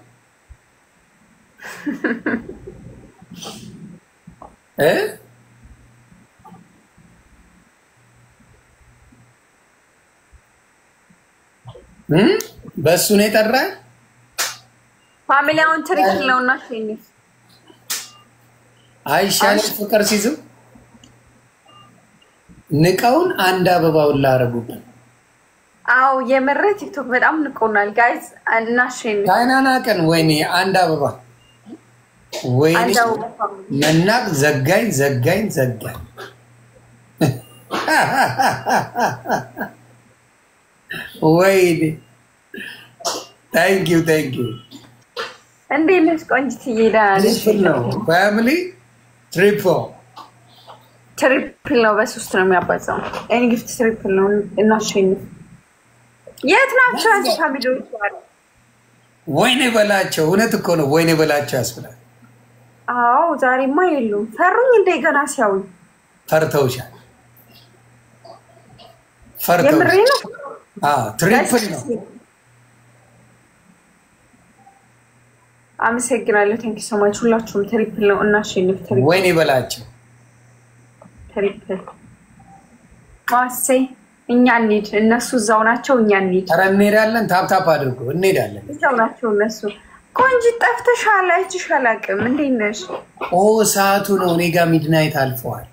በሱ ነው የጠራ ፋሚሊውን ትሪክል ነውና ሸኝፍ አይሻል ፍቅር ሲዝም ንቀውን አንድ አበባውን ላረጉብን አው የመረ ቲክቶክ በጣም ንቆናል ጋይስ እናሽን ታይናና ቀን ወይኔ አንድ አበባ ወይኔ መናቅ ዘጋኝ ወይኔ ታንክ ዩ እንዴት ነሽ ቆንጅትዬ? ደህና ነሽ? ፋሚሊ ትሪፕል ነው በሶስት ነው የሚያባዛው። እኔ ጊፍት ትሪፕል ነው እናሸንፍ። የት ናቸው አንቺ ፋሚሊዎች? ወይኔ በላቸው። እውነት እኮ ነው። ወይኔ በላቸው ያስብላል። አዎ ዛሬማ የሉም። ፈሩኝ እንደገና ሲያዩኝ። ፈርተውሻል። የምሬ ነው። ትሪፕል ነው። አመሰግናለሁ። ቴንክ ዩ ሶ ማች። ሁላችሁም ትሪፕል ነው እናሸንፍ። ትሪፕል ወይኔ በላቸው። ትሪፕል ዋሴ እኛ እንሂድ። እነሱ እዛው ናቸው፣ እኛ እንሂድ። ኧረ እንሄዳለን። ታፕታፕ አድርጎ እንሄዳለን። እዛው ናቸው እነሱ። ቆንጆ ጠፍተሻል። አይቼሽ አላውቅም። እንዴት ነሽ? ሰዓቱ ነው። እኔ ጋር ሚድናይት አልፈዋል።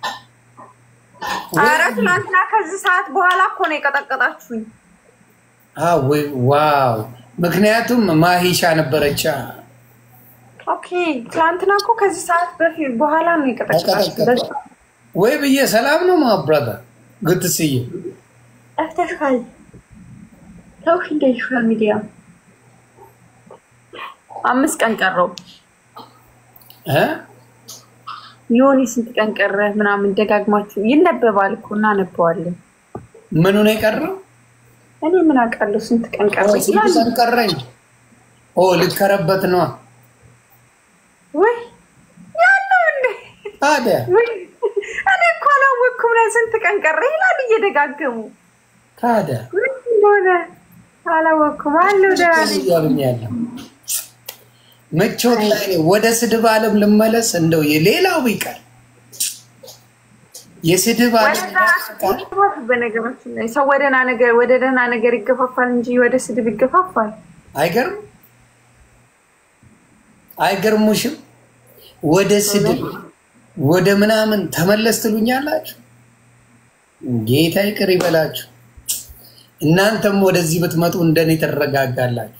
ኧረ ትናንትና ከዚህ ሰዓት በኋላ እኮ ነው የቀጠቀጣችሁኝ። ዋው! ምክንያቱም ማሂሻ ነበረቻ። ኦኬ ትናንትና እኮ ከዚህ ሰዓት በፊት በኋላ ነው የቀጠቀጣችሁኝ። ወይ ብዬ ሰላም ነው ማብራዳ ጉድ ሲ ዩ ጠፍተሻል። ተውሽ እንደ ሶሻል ሚዲያ 5 ቀን ቀረው። ዮኒ ስንት ቀን ቀረ ምናምን ደጋግማችሁ ይነበባል እኮ እናነበዋለን። ምኑ ነው የቀረው? እኔ ምን አውቃለሁ ስንት ቀን ቀረ ይላል። ስንት ቀረኝ? ልከረበት ነው ወይ ያለው እንዴ? ታዲያ እኔ እኮ አላወኩም። ለስንት ቀን ቀረ ይላል እየደጋገሙ። ታዲያ ምን ሆነ አላወኩም። አለው ያለው ምቾት ላይ ወደ ስድብ ዓለም ልመለስ። እንደው የሌላው ቢቀር የስድብ ዓለም በነገራችን ላይ ሰው ወደ ደህና ነገር ይገፋፋል እንጂ ወደ ስድብ ይገፋፋል። አይገርሙሽም? ወደ ስድብ ወደ ምናምን ተመለስ ትሉኛላችሁ። ጌታ ይቅር ይበላችሁ። እናንተም ወደዚህ ብትመጡ እንደኔ ተረጋጋላችሁ።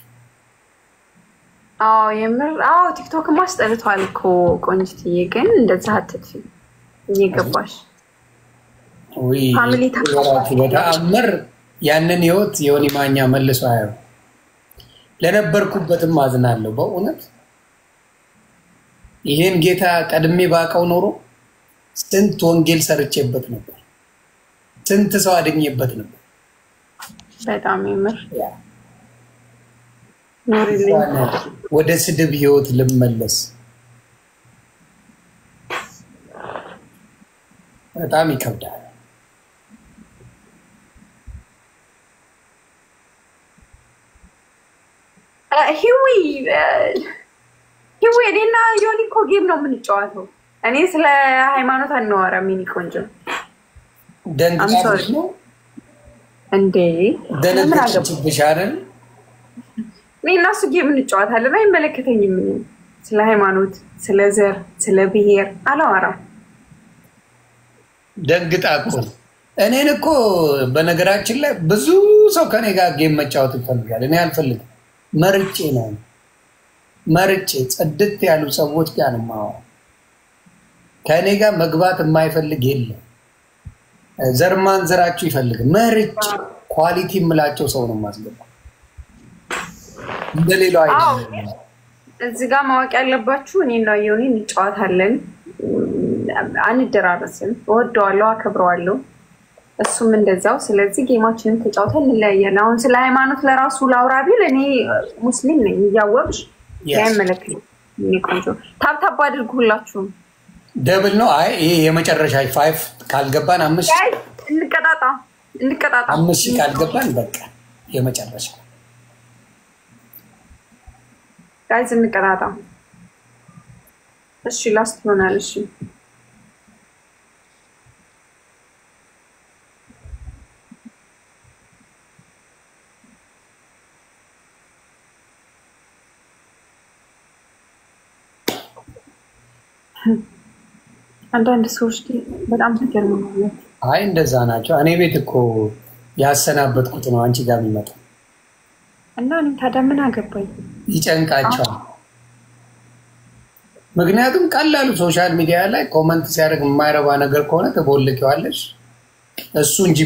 የምር ቲክቶክ ማስጠልቷል እኮ ቆንጅትዬ። ግን እንደዛ አትጥፊ እየገባሽ ፋሚሊ ታውቃላችሁ። በተአምር ያንን ህይወት የሆነ ማኛ መልሶ አያው። ለነበርኩበትም አዝናለሁ በእውነት። ይሄን ጌታ ቀድሜ ባቀው ኖሮ ስንት ወንጌል ሰርቼበት ነበር፣ ስንት ሰው አድኜበት ነበር። በጣም የምር ወደ ስድብ ህይወት ልመለስ በጣም ይከብዳል። ሂዊ እኔና ዮኒ እኮ ጌም ነው የምንጫወተው። እኔ ስለ ሃይማኖት አናወራም። ሚኒ ቆንጆ ደንግጣለሽ ነው እንዴ? ደንግጣለሽ አይደል? እኔ እና እሱ ጌም እንጫወታለን። አይመለከተኝም። ስለ ሃይማኖት፣ ስለ ዘር፣ ስለ ብሔር አላወራም። ደንግጣ እኮ እኔን እኮ በነገራችን ላይ ብዙ ሰው ከኔ ጋር ጌም መጫወት ይፈልጋል። እኔ አልፈልግም። መርጬ ጽድት ያሉ ሰዎች ጋር ነው የማወራው። ከኔ ጋር መግባት የማይፈልግ የለም። ዘርማን ዘራችሁ ይፈልግ መርጬ ኳሊቲ የምላቸው ሰው ነው የማስገባው። እንደሌላው አይደለም። እዚህ ጋር ማወቅ ያለባችሁ እኔና ዮኒ እንጫወታለን፣ አንደራረስም። እወደዋለሁ፣ አከብረዋለሁ፣ እሱም እንደዛው። ስለዚህ ጌማችንን ተጫውተን እንለያያለን። አሁን ስለ ሃይማኖት ለራሱ ላውራ ቢል እኔ ሙስሊም ነኝ እያወቅሽ ያይመለከኝ። እኔ ቆንጆ ታብታብ አድርጉ ሁላችሁም። ደብል ነው። አይ ይሄ የመጨረሻ 5 ካልገባን 5 እንቀጣጣ 5 ካልገባን በቃ የመጨረሻ ጋይዝ እንቀጣጣ። እሺ ላስት ይሆናል። እሺ አንዳንድ ሰዎች በጣም ትገርማለህ። አይ እንደዛ ናቸው። እኔ ቤት እኮ ያሰናበትኩት ነው አንቺ ጋር የሚመጣው እና እኔም ታዲያ ምን አገባኝ? ይጨንቃቸዋል። ምክንያቱም ቀላሉ ሶሻል ሚዲያ ላይ ኮመንት ሲያደርግ የማይረባ ነገር ከሆነ ትቦልቂዋለሽ። እሱ እንጂ